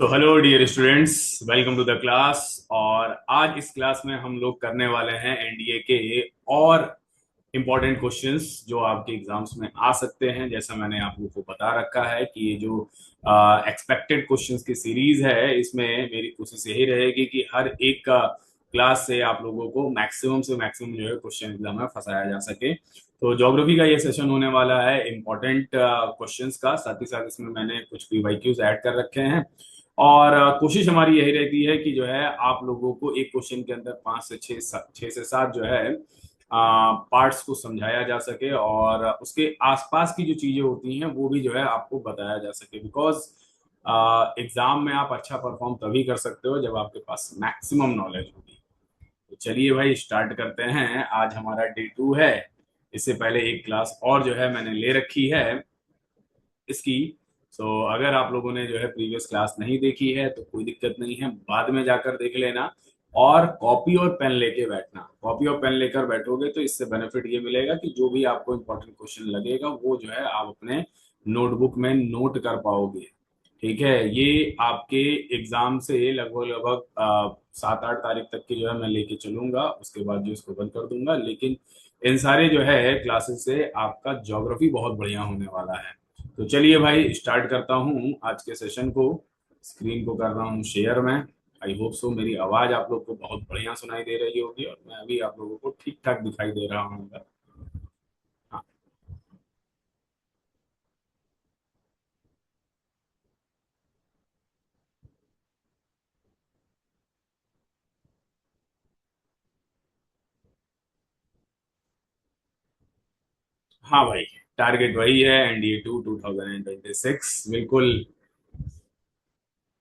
तो hello dear students, welcome to the class. और आज इस क्लास में हम लोग करने वाले हैं एनडीए के और इम्पोर्टेंट क्वेश्चंस जो आपके एग्जाम्स में आ सकते हैं। जैसा मैंने आप लोगों को बता रखा है कि ये जो एक्सपेक्टेड क्वेश्चंस की सीरीज है, इसमें मेरी कोशिश यही रहेगी कि हर एक का क्लास से आप लोगों को मैक्सिमम से मैक्सिमम जो है क्वेश्चन एग्जाम में फंसाया जा सके। तो ज्योग्राफी का ये सेशन होने वाला है इम्पोर्टेंट क्वेश्चंस का, साथ ही साथ इसमें मैंने कुछ पीवाईक्यूज ऐड कर रखे हैं। और कोशिश हमारी यही रहती है कि जो है आप लोगों को एक क्वेश्चन के अंदर 5 से 6 से 7 जो है पार्ट्स को समझाया जा सके, और उसके आसपास की जो चीजें होती हैं वो भी जो है आपको बताया जा सके। बिकॉज एग्जाम में आप अच्छा परफॉर्म तभी कर सकते हो जब आपके पास मैक्सिमम नॉलेज होगी। तो चलिए भाई स्टार्ट करते हैं। आज हमारा डे 2 है। इससे पहले एक क्लास और जो है मैंने ले रखी है इसकी। अगर आप लोगों ने जो है प्रीवियस क्लास नहीं देखी है तो कोई दिक्कत नहीं है, बाद में जाकर देख लेना। और कॉपी और पेन लेके बैठना। कॉपी और पेन लेकर बैठोगे तो इससे बेनिफिट ये मिलेगा कि जो भी आपको इंपॉर्टेंट क्वेश्चन लगेगा वो जो है आप अपने नोटबुक में नोट कर पाओगे। ठीक है, ये आपके एग्जाम से लगभग लगभग 7-8 तारीख तक की जो है मैं लेके चलूंगा, उसके बाद जो इसको बंद कर दूंगा। लेकिन इन सारे जो है क्लासेस से आपका ज्योग्राफी बहुत बढ़िया होने वाला है। तो चलिए भाई स्टार्ट करता हूँ आज के सेशन को। स्क्रीन को कर रहा हूँ शेयर में। आई होप सो मेरी आवाज आप लोग को बहुत बढ़िया सुनाई दे रही होगी और मैं अभी आप लोगों को ठीक ठाक दिखाई दे रहा हूँ। हाँ। हाँ भाई, टारगेट वही है, एनडीए 2 2026 बिल्कुल।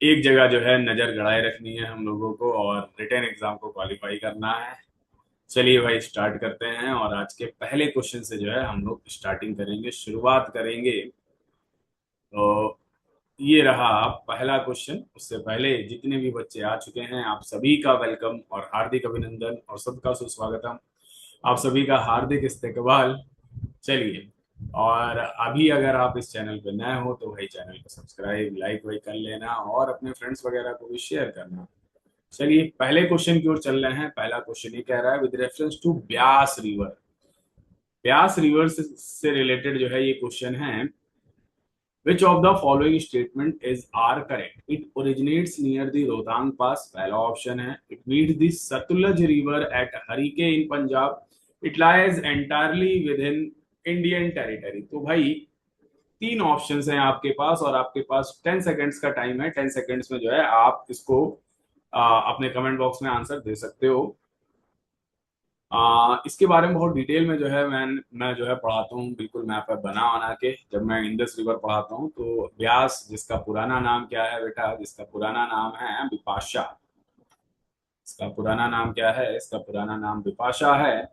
एक जगह जो है नजर गड़ाए रखनी है हम लोगों को और रिटेन एग्जाम को क्वालिफाई करना है। चलिए भाई स्टार्ट करते हैं, और आज के पहले क्वेश्चन से जो है हम लोग स्टार्टिंग करेंगे, शुरुआत करेंगे। तो ये रहा पहला क्वेश्चन। उससे पहले जितने भी बच्चे आ चुके हैं आप सभी का वेलकम और हार्दिक अभिनंदन और सबका सुस्वागतम। आप सभी का हार्दिक इस्तकबाल। चलिए, और अभी अगर आप इस चैनल पे नए हो तो भाई चैनल को सब्सक्राइब लाइक वाइक कर लेना और अपने फ्रेंड्स वगैरह को भी शेयर करना। चलिए पहले क्वेश्चन की ओर चल रहे हैं। पहला क्वेश्चन ये कह रहा है, with reference to Beas river. Beas river से रिलेटेड जो है ये क्वेश्चन है। Which of the following statement is are correct? It originates near the Rohtang Pass. पहला ऑप्शन है। It meets the Satluj River at Harike in Punjab. It lies entirely within Indian territory. तो भाई तीन options हैं आपके पास और आपके पास 10 seconds का टाइम है। 10 सेकेंड्स में जो है आप इसको अपने कमेंट बॉक्स में आंसर दे सकते हो। इसके बारे में बहुत डिटेल में जो है मैं जो है पढ़ाता हूँ, बिल्कुल मैप पर बना बना के। जब मैं इंडस रिवर पढ़ाता हूँ तो व्यास, जिसका पुराना नाम क्या है बेटा, जिसका पुराना नाम है बिपाशा। इसका पुराना नाम क्या है? इसका पुराना नाम बिपाशा है।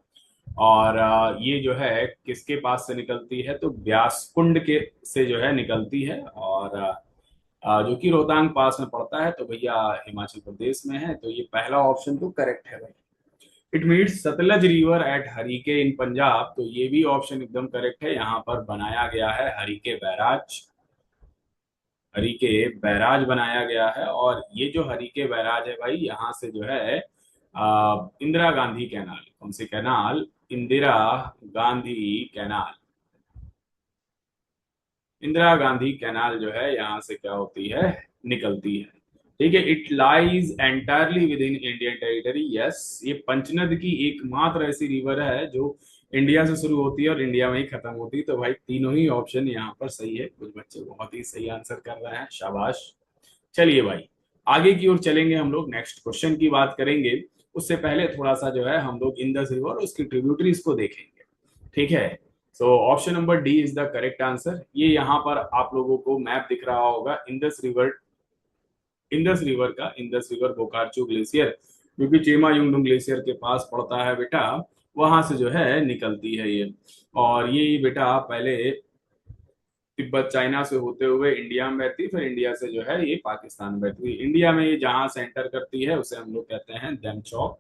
और ये जो है किसके पास से निकलती है? तो व्यास कुंड के से जो है निकलती है। और जो कि रोहतांग पास में पड़ता है, तो भैया हिमाचल प्रदेश में है। तो ये पहला ऑप्शन तो करेक्ट है भाई। It means Sutlej river at Harike in Punjab. तो ये भी ऑप्शन एकदम करेक्ट है। यहाँ पर बनाया गया है हरीके बैराज। हरीके बैराज बनाया गया है। और ये जो हरीके बैराज है भाई, यहाँ से जो है इंदिरा गांधी कैनाल, कौन सी canal? Indira Gandhi canal. Indira Gandhi canal जो है यहाँ से क्या होती है? निकलती है। ठीक है, it lies entirely with in Indian territory. Yes, ये पंचनद की एकमात्र ऐसी रिवर है जो इंडिया से शुरू होती है और इंडिया में ही खत्म होती है। तो भाई तीनों ही ऑप्शन यहाँ पर सही है। कुछ बच्चे बहुत ही सही आंसर कर रहे हैं, शाबाश। चलिए भाई आगे की ओर चलेंगे, हम लोग नेक्स्ट क्वेश्चन की बात करेंगे। उससे पहले थोड़ा सा जो है हम लोग इंडस रिवर और उसकी ट्रिब्यूटरीज को देखेंगे। ठीक है, so option number D is the correct answer. ये यहाँ पर आप लोगों को मैप दिख रहा होगा इंडस रिवर। इंडस रिवर का, इंडस रिवर बोकारचू ग्लेशियर जो कि चेमा युंगडुंग ग्लेशियर के पास पड़ता है बेटा, वहां से जो है निकलती है ये। और ये बेटा पहले तिब्बत चाइना से होते हुए इंडिया में बहती, फिर इंडिया से जो है ये पाकिस्तान में बहती। इंडिया में ये जहां से एंटर करती है उसे हम लोग कहते हैं दमचौक।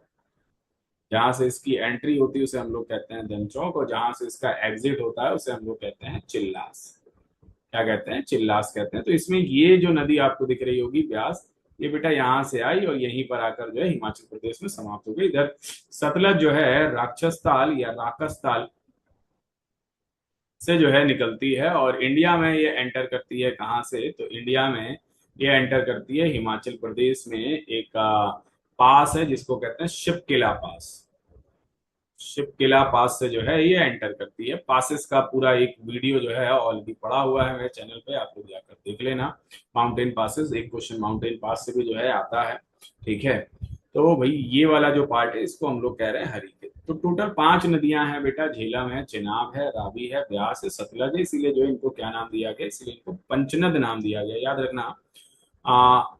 जहां से इसकी एंट्री होती है उसे हम लोग कहते हैं दमचौक, और जहां से इसका एग्जिट होता है उसे हम लोग कहते हैं चिल्लास। क्या कहते हैं, चिल्लास कहते हैं। तो इसमें ये जो नदी आपको दिख रही होगी ब्यास, ये बेटा यहाँ से आई और यहीं पर आकर जो है हिमाचल प्रदेश में समाप्त हो गई। इधर सतलज जो है राक्षस ताल या राकस ताल से जो है निकलती है और इंडिया में ये एंटर करती है। कहाँ से, तो इंडिया में ये एंटर करती है हिमाचल प्रदेश में एक पास है जिसको कहते हैं शिपकिला पास। शिपकिला पास से जो है ये एंटर करती है। पासेस का पूरा एक वीडियो जो है ऑलरेडी पड़ा हुआ है मेरे चैनल पे, आप लोग जाकर देख लेना। माउंटेन पासेस, एक क्वेश्चन माउंटेन पास से भी जो है आता है, ठीक है। तो भाई ये वाला जो पार्ट है इसको हम लोग कह रहे हैं हरिकेन। तो टोटल 5 नदियां हैं बेटा, झेलम है, चिनाब है, रावी है, ब्यास है, सतलज है। इसीलिए जो है इनको क्या नाम दिया गया, इसीलिए इनको पंचनद नाम दिया गया, याद रखना।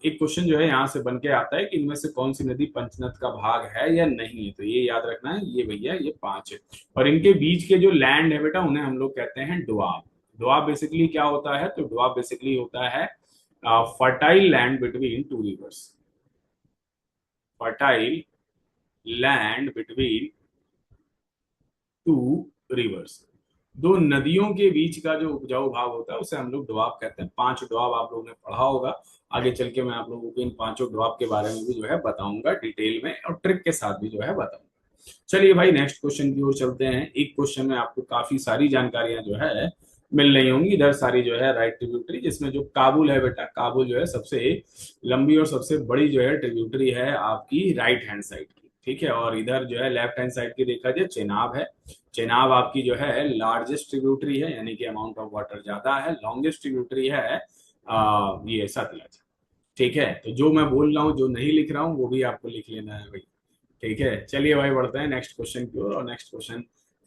एक क्वेश्चन जो है यहाँ से बन के आता है कि इनमें से कौन सी नदी पंचनद का भाग है या नहीं है, तो ये याद रखना है। ये भैया ये 5 है और इनके बीच के जो लैंड है बेटा उन्हें हम लोग कहते हैं डुआब। डुआब बेसिकली क्या होता है, तो डुआब बेसिकली होता है fertile land between two reverse. Fertile land between two reverse, दो नदियों के बीच का जो उपजाऊ भाग होता है उसे हम लोग डुआब कहते हैं। 5 डुआब आप लोगों ने पढ़ा होगा। आगे चल के मैं आप लोगों को इन 5 डुआब के बारे में भी जो है बताऊंगा डिटेल में और ट्रिक के साथ भी जो है बताऊंगा। चलिए भाई नेक्स्ट क्वेश्चन की ओर चलते हैं। एक क्वेश्चन में आपको काफी सारी जानकारियां जो है मिल रही होंगी। इधर सारी जो है राइट ट्रिब्यूटरी, जिसमें जो काबुल है बेटा, काबुल जो है सबसे लंबी और सबसे बड़ी जो है ट्रिब्यूटरी है आपकी राइट हैंड साइड की, ठीक है। और इधर जो है लेफ्ट हैंड साइड की देखा जाए चेनाब है। चेनाब आपकी जो है लार्जेस्ट ट्रिब्यूटरी है, यानी कि अमाउंट ऑफ वाटर ज्यादा है। लॉन्गेस्ट ट्रिब्यूटरी है ये सतलज, ठीक है। तो जो मैं बोल रहा हूँ, जो नहीं लिख रहा हूँ वो भी आपको लिख लेना है भाई, ठीक है। चलिए भाई बढ़ते हैं नेक्स्ट क्वेश्चन की ओर। और नेक्स्ट क्वेश्चन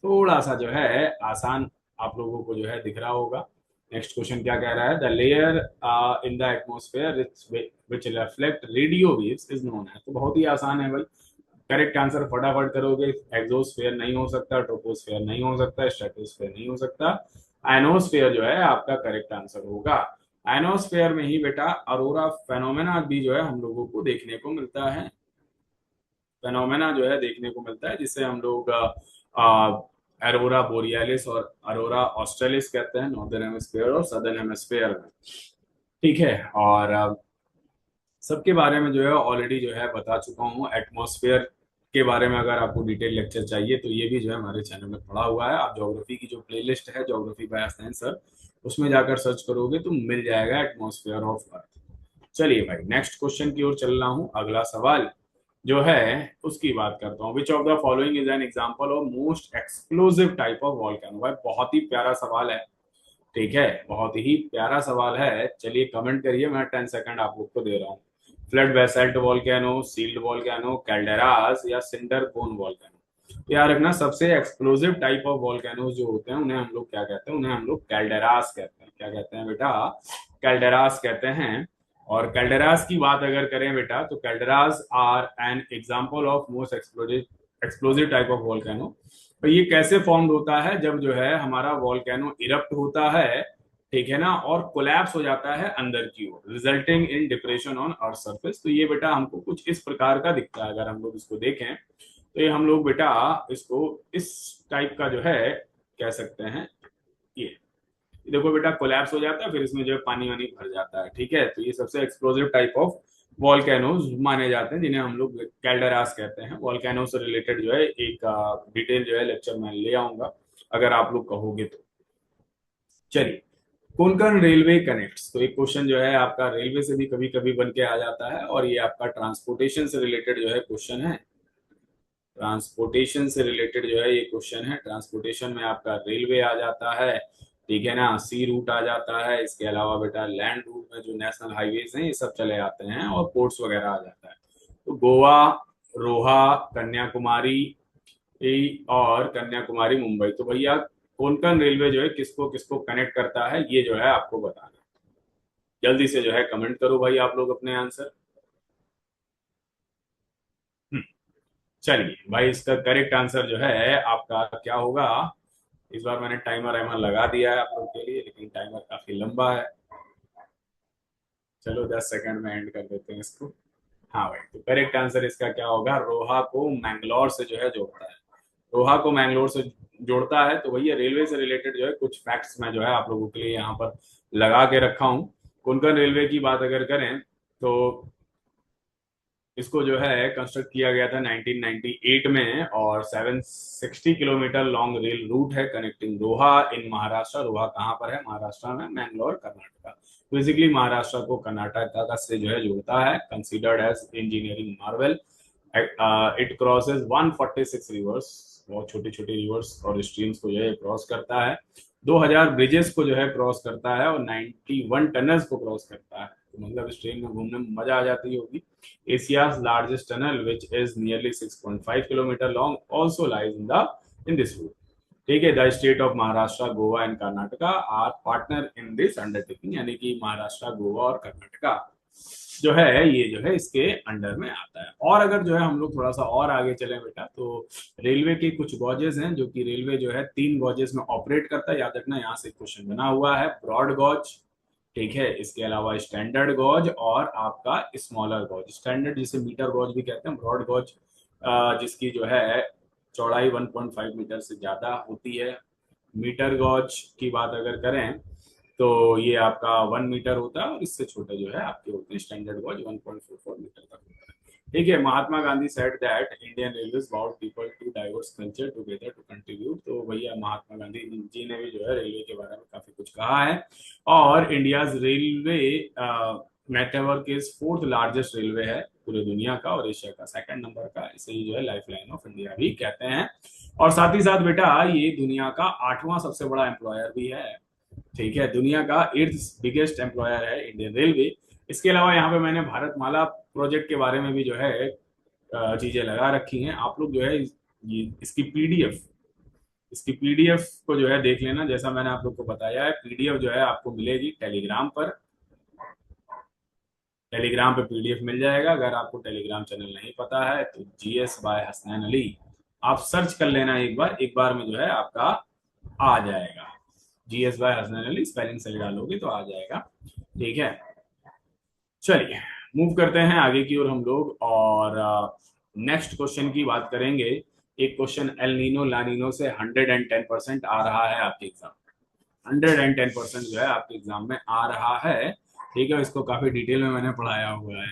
थोड़ा सा जो है आसान आप लोगों को जो है दिख रहा होगा। नेक्स्ट क्वेश्चन क्या कह रहा है, the layer in the atmosphere which reflect radio waves is known है। तो बहुत ही आसान है भाई, करेक्ट आंसर फटाफट करोगे। एग्जोस्फेयर नहीं हो सकता, ट्रोपोस्फेयर नहीं हो सकता, स्ट्रेटोस्फेयर नहीं हो सकता, आयनोस्फेयर जो है आपका करेक्ट आंसर होगा। आयनोस्फेयर में ही बेटा अरोरा फेनोमेना भी जो है हम लोगों को देखने को मिलता है। फेनोमेना जो है देखने को मिलता है जिसे हम लोग अरोरा बोरियालिस और अरोरा ऑस्ट्रेलिस कहते हैं, नॉर्दर्न हेमिस्फीयर और सदर्न हेमिस्फीयर में, ठीक है। और सबके बारे में जो है ऑलरेडी जो है बता चुका हूँ। एटमॉस्फेयर के बारे में अगर आपको डिटेल लेक्चर चाहिए तो ये भी जो है हमारे चैनल में पड़ा हुआ है। आप ज्योग्राफी की जो प्लेलिस्ट है ज्योग्राफी बाय आंसर, उसमें जाकर सर्च करोगे तो मिल जाएगा एटमॉस्फेयर ऑफ अर्थ। चलिए भाई नेक्स्ट क्वेश्चन की ओर चल रहा हूँ। अगला सवाल जो है उसकी बात करता हूँ। विच of the following is an example of most explosive type of volcano. भाई बहुत ही प्यारा सवाल है, ठीक है, बहुत ही प्यारा सवाल है। चलिए कमेंट करिए, मैं 10 सेकंड आप लोग को दे रहा हूँ। Flood basalt volcano, shield volcano, calderas या सिंडर कोन वॉल्केनो। याद रखना सबसे एक्सप्लोसिव टाइप ऑफ वॉल्केनो जो होते हैं उन्हें हम लोग क्या कहते हैं, उन्हें हम लोग कैल्डेरास कहते हैं। क्या कहते हैं बेटा, कैल्डेरास कहते हैं। और कैल्डेरास की बात अगर करें बेटा तो calderas are an example of most explosive explosive type of volcano. तो ये कैसे फॉर्म होता है, जब जो है हमारा वॉल्केनो इरप्ट होता है, ठीक है ना, और कोलैप्स हो जाता है अंदर की ओर, resulting in depression on earth surface. तो ये बेटा हमको कुछ इस प्रकार का दिखता है। अगर हम लोग इसको देखें तो ये हम लोग बेटा इसको इस टाइप का जो है कह सकते हैं। ये देखो बेटा कोलैप्स हो जाता है, फिर इसमें जो है पानी वानी भर जाता है, ठीक है। तो ये सबसे एक्सप्लोसिव टाइप ऑफ वॉल्केनोज माने जाते हैं, जिन्हें हम लोग कैल्डेरास कहते हैं। वॉल्केनो से रिलेटेड जो है एक डिटेल जो है लेक्चर में ले आऊंगा अगर आप लोग कहोगे तो। चलिए, कोंकण रेलवे कनेक्ट्स, तो एक क्वेश्चन जो है आपका रेलवे से भी कभी कभी बन के आ जाता है और ये आपका ट्रांसपोर्टेशन से रिलेटेड जो है क्वेश्चन है। ट्रांसपोर्टेशन से रिलेटेड जो है ये क्वेश्चन है। ट्रांसपोर्टेशन में आपका रेलवे आ जाता है, ठीक है ना, सी रूट आ जाता है, इसके अलावा बेटा लैंड रूट में जो नेशनल हाईवेज हैं ये सब चले आते हैं और पोर्ट्स वगैरह आ जाता है। तो गोवा, रोहा, कन्याकुमारी और कन्याकुमारी मुंबई। तो भैया कोंकण रेलवे जो है किसको किसको कनेक्ट करता है ये जो है आपको बताना है। जल्दी से जो है कमेंट करो भाई आप लोग अपने आंसर। चलिए भाई इसका करेक्ट आंसर जो है आपका क्या होगा। इस बार मैंने टाइमर वाइमर लगा दिया है आप लोग के लिए, लेकिन टाइमर काफी लंबा है। चलो 10 सेकंड में एंड कर देते हैं इसको। हाँ भाई, तो करेक्ट आंसर इसका क्या होगा, रोहा को मैंगलोर से जो है जोड़ता है। रोहा को मैंगलोर से जोड़ता है। तो भैया रेलवे से रिलेटेड जो है कुछ फैक्ट्स मैं जो है आप लोगों के लिए यहाँ पर लगा के रखा हूँ। कोंकण रेलवे की बात अगर करें तो इसको जो है कंस्ट्रक्ट किया गया था 1998 में, और 760 किलोमीटर लॉन्ग रेल रूट है कनेक्टिंग रोहा इन महाराष्ट्र। रोहा कहाँ पर है? महाराष्ट्र में, मैंगलोर कर्नाटका। बेसिकली महाराष्ट्र को कर्नाटका का से जो है जोड़ता है। Considered as engineering marvel. It crosses 146 rivers, बहुत छोटी छोटी रिवर्स और स्ट्रीम्स को जो है क्रॉस करता है। 2000 ब्रिजेस को जो है क्रॉस करता है और 91 टनल्स को क्रॉस करता है। तो मतलब इस ट्रेन में घूमने में मजा आ जाती होगी। Asia's largest tunnel, which is nearly 6.5 kilometer long, also lies in this route. ठीक है, the state of Maharashtra, Goa and Karnataka are partner in this undertaking, यानी कि महाराष्ट्र, गोवा और कर्नाटका जो है ये जो है इसके अंडर में आता है। और अगर जो है हम लोग थोड़ा सा और आगे चले बेटा, तो रेलवे के कुछ गॉजेस हैं जो कि रेलवे जो है 3 गॉजेस में ऑपरेट करता है। याद रखना, यहाँ से क्वेश्चन बना हुआ है। ब्रॉड गॉज, ठीक है, इसके अलावा स्टैंडर्ड गॉज और आपका स्मॉलर गॉज। स्टैंडर्ड जिसे मीटर गॉज भी कहते हैं, ब्रॉड गॉज जिसकी जो है चौड़ाई 1.5 मीटर से ज्यादा होती है। मीटर गॉज की बात अगर करें तो ये आपका 1 मीटर होता है, और इससे छोटे जो है आपके होते हैं स्टैंडर्ड गॉज 1.44 मीटर तक होता है। ठीक है, Mahatma Gandhi said that Indian Railways would people to diverse culture together to contribute. तो भैया महात्मा गांधी जी ने भी जो है रेलवे के बारे में काफी कुछ कहा है। और India's railway network is 4th largest railway है पूरे दुनिया का, और एशिया का 2nd नंबर का। इसे ही जो है लाइफ लाइन ऑफ इंडिया भी कहते हैं। और साथ ही साथ बेटा ये दुनिया का 8वां सबसे बड़ा एम्प्लॉयर भी है। ठीक है, दुनिया का 8th बिगेस्ट एम्प्लॉयर है इंडियन रेलवे। इसके अलावा यहाँ पे मैंने भारतमाला प्रोजेक्ट के बारे में भी जो है चीजें लगा रखी हैं। आप लोग जो है ये इसकी पीडीएफ को जो है देख लेना। जैसा मैंने आप लोग को बताया है, पीडीएफ जो है आपको मिलेगी टेलीग्राम पर। टेलीग्राम पे पीडीएफ मिल जाएगा। अगर आपको टेलीग्राम चैनल नहीं पता है तो जीएस बाय हसनैन अली आप सर्च कर लेना, एक बार में जो है आपका आ जाएगा। GS bye Hasnain Ali spelling सही डालोगे तो आ जाएगा। ठीक है, चलिए मूव करते हैं आगे की ओर हम लोग, और नेक्स्ट क्वेश्चन की बात करेंगे। एक क्वेश्चन एल नीनो लानीनो से 110% आ रहा है आपके एग्जाम। 110% जो है आपके एग्जाम में आ रहा है। ठीक है, इसको काफी डिटेल में मैंने पढ़ाया हुआ है।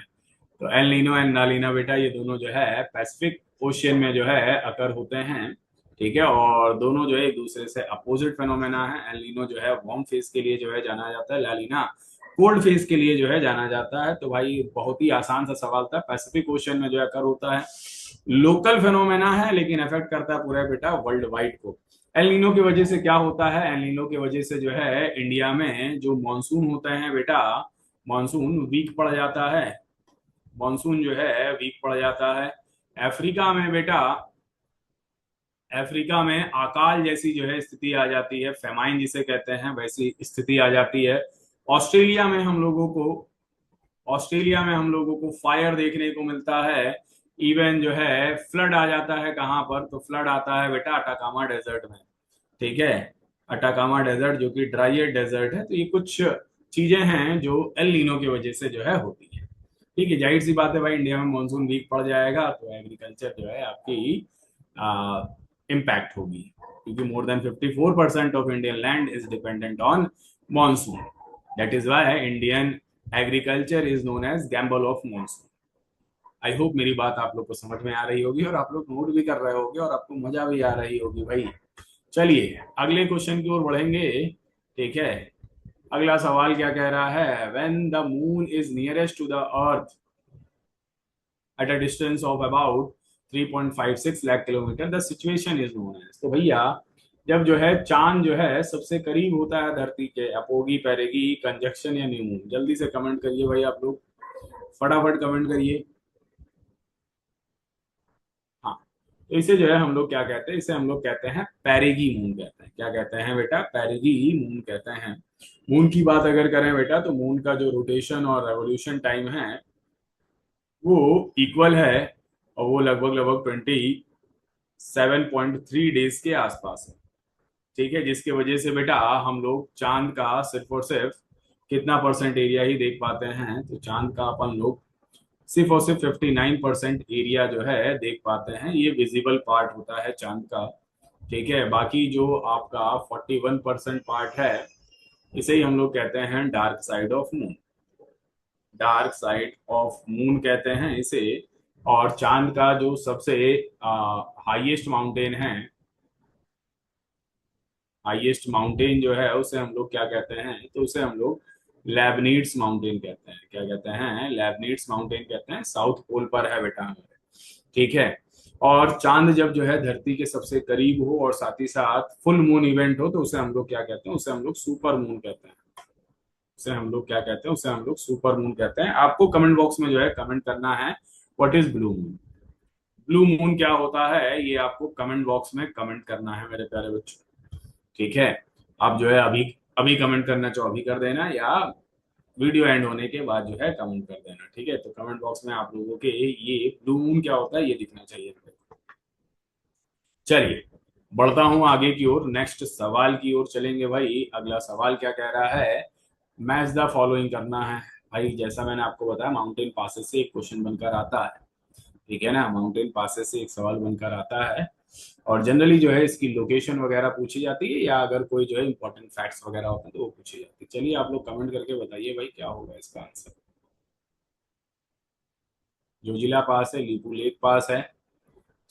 तो एल नीनो एंड लालीना बेटा ये दोनों जो है पैसिफिक ओशियन में जो है अकर होते हैं। ठीक है, और दोनों जो है एक दूसरे से अपोजिट फेनोमेना है। एल नीनो जो है वार्म फेज के लिए जो है जाना जाता है, लालीना कोल्ड फेज के लिए जो है जाना जाता है। तो भाई बहुत ही आसान सा सवाल था। पैसिफिक ओशियन में जो है अकर होता है, लोकल फेनोमेना है लेकिन इफेक्ट करता है पूरा बेटा वर्ल्ड वाइड को। एल नीनो की वजह से क्या होता है? एल नीनो की वजह से जो है इंडिया में जो मानसून होते हैं बेटा, मानसून वीक पड़ जाता है। मानसून जो है वीक पड़ जाता है। अफ्रीका में बेटा, अफ्रीका में अकाल जैसी जो है स्थिति आ जाती है, फेमाइन जिसे कहते हैं वैसी स्थिति आ जाती है। ऑस्ट्रेलिया में हम लोगों को ऑस्ट्रेलिया में हम लोगों को फायर देखने को मिलता है। इवन जो है फ्लड आ जाता है। कहां पर? तो फ्लड आता है बेटा अटाकामा डेजर्ट में। ठीक है, अटाकामा डेजर्ट जो कि ड्राई डेजर्ट है। तो ये कुछ चीजें हैं जो एल नीनो की वजह से जो है होती है। ठीक है, जाहिर सी बात है भाई, इंडिया में मानसून वीक पड़ जाएगा तो एग्रीकल्चर जो है आपकी इम्पैक्ट होगी, क्योंकि more than 54% of Indian land is dependent on monsoon. That is why Indian agriculture is known as gamble of monsoon. I hope मेरी बात आप लोग को समझ में आ रही होगी, और आप लोग नोट भी कर रहे होगे, और आपको मजा भी आ रही होगी भाई। चलिए अगले क्वेश्चन की ओर बढ़ेंगे। ठीक है, अगला सवाल क्या कह रहा है? When the moon is nearest to the earth at a distance of about 3.56 lakh kilometre the situation is known as. तो भैया जब जो है चांद जो है सबसे करीब होता है धरती के, अपोगी, पेरेगी, कंजक्शन या न्यू मून, जल्दी से कमेंट करिए भाई आप लोग, फटाफट कमेंट करिए। हाँ, तो इसे जो है हम लोग क्या कहते हैं? इसे हम लोग कहते हैं पेरिगी मून कहते हैं। क्या कहते हैं बेटा? पेरिगी मून कहते हैं। मून की बात अगर करें बेटा, तो मून का जो रोटेशन और रेवोल्यूशन टाइम है वो इक्वल है, और वो लगभग लगभग 27.3 डेज के आसपास है। ठीक है, जिसकी वजह से बेटा हम लोग चांद का सिर्फ और सिर्फ कितना परसेंट एरिया ही देख पाते हैं? तो चांद का अपन लोग सिर्फ और सिर्फ 59% एरिया जो है देख पाते हैं, ये विजिबल पार्ट होता है चांद का। ठीक है, बाकी जो आपका 41% पार्ट है, इसे ही हम लोग कहते हैं dark side of moon. Dark side of moon कहते हैं इसे। और चांद का जो सबसे हाईएस्ट माउंटेन है, हाईएस्ट माउंटेन जो है उसे हम लोग क्या कहते हैं, तो उसे हम लोग लेबनीड्स माउंटेन कहते हैं। क्या कहते हैं? लेबनीड्स माउंटेन कहते हैं। साउथ पोल पर है बेटा हमारे। ठीक है। और चांद जब जो है धरती के सबसे करीब हो और साथ ही साथ फुल मून इवेंट हो, तो उसे हम लोग क्या कहते हैं? उसे हम लोग सुपर मून कहते हैं। उसे हम लोग क्या कहते हैं? उसे हम लोग सुपर मून कहते हैं। आपको कमेंट बॉक्स में जो है कमेंट करना है what is blue moon. Blue moon क्या होता है, ये आपको कमेंट बॉक्स में कमेंट करना है मेरे प्यारे बच्चों। ठीक है। आप जो है अभी अभी कमेंट करना चाहो अभी कर देना, या वीडियो एंड होने के बाद जो है कमेंट कर देना। ठीक है, तो कमेंट बॉक्स में आप लोगों के ये ब्लू मून क्या होता है ये दिखना चाहिए। चलिए, बढ़ता हूं आगे की ओर, नेक्स्ट सवाल की ओर चलेंगे भाई। अगला सवाल क्या कह रहा है? मैच द फॉलोइंग करना है। भाई जैसा मैंने आपको बताया, माउंटेन पासेस से एक क्वेश्चन बनकर आता है। ठीक है ना, माउंटेन पासेस से एक सवाल बनकर आता है। और जनरली जो है इसकी लोकेशन वगैरह पूछी जाती है, या अगर कोई जो है इंपॉर्टेंट फैक्ट्स वगैरह होते हैं तो वो पूछी जाती है। चलिए आप लोग कमेंट करके बताइए भाई क्या होगा इसका आंसर। जोजिला पास है, लीपू लेक पास है,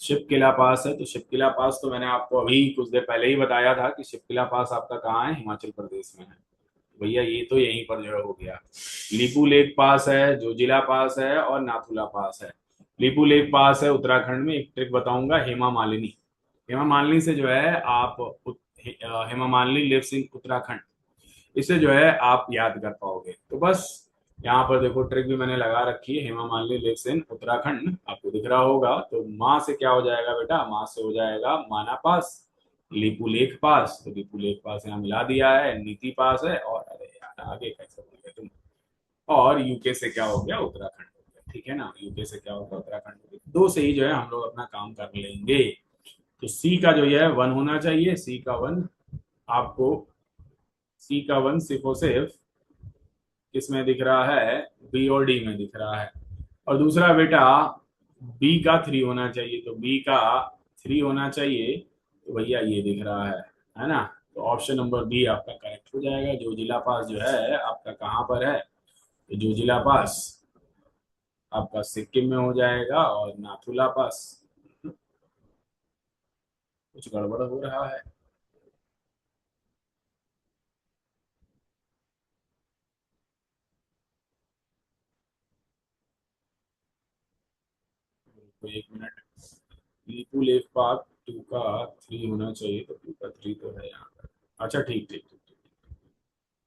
शिप किला पास है। तो शिप किला पास तो मैंने आपको अभी कुछ देर पहले ही बताया था कि शिप किला पास आपका कहाँ है, हिमाचल प्रदेश में है। भैया ये तो यहीं पर जो है हो गया। लीपू लेक पास है, जोजिला पास है और नाथुला पास है। लीपू लेक पास है उत्तराखंड में। एक ट्रिक बताऊंगा, हेमा मालिनी। हेमा मालिनी से जो है आप हेमा मालिनी लिव्स इन उत्तराखंड, इसे जो है आप याद कर पाओगे। तो बस यहाँ पर देखो ट्रिक भी मैंने लगा रखी है, हेमा मालिनी लिव्स इन उत्तराखंड, आपको दिख रहा होगा। तो माँ से क्या हो जाएगा बेटा? माँ से हो जाएगा माना पास, लिपू लेख पास। तो लिपू लेख पास यहाँ मिला दिया है, नीति पास है, और अरे यार आगे कैसे बोल गए तुम। और यूके से क्या हो गया? उत्तराखंड हो गया। ठीक है ना, यूके से क्या हो गया? उत्तराखंड हो गया। दो से ही जो है हम लोग अपना काम कर लेंगे। तो सी का जो है वन होना चाहिए, सी का वन आपको, सी का वन सिर्फ और सिर्फ किसमें दिख रहा है? बी और डी में दिख रहा है। और दूसरा बेटा बी का थ्री होना चाहिए, तो बी का थ्री होना चाहिए। तो भैया ये दिख रहा है ना? तो ऑप्शन नंबर बी आपका करेक्ट हो जाएगा। जो जिला पास जो है आपका कहाँ पर है? तो जो जिला पास आपका सिक्किम में हो जाएगा। और नाथुला पास, कुछ गड़बड़ हो रहा है। तो एक minute, Lipu lake park to का थ्री होना चाहिए, तो टू का थ्री तो है यहाँ पर। अच्छा ठीक ठीक ठीक ठीक।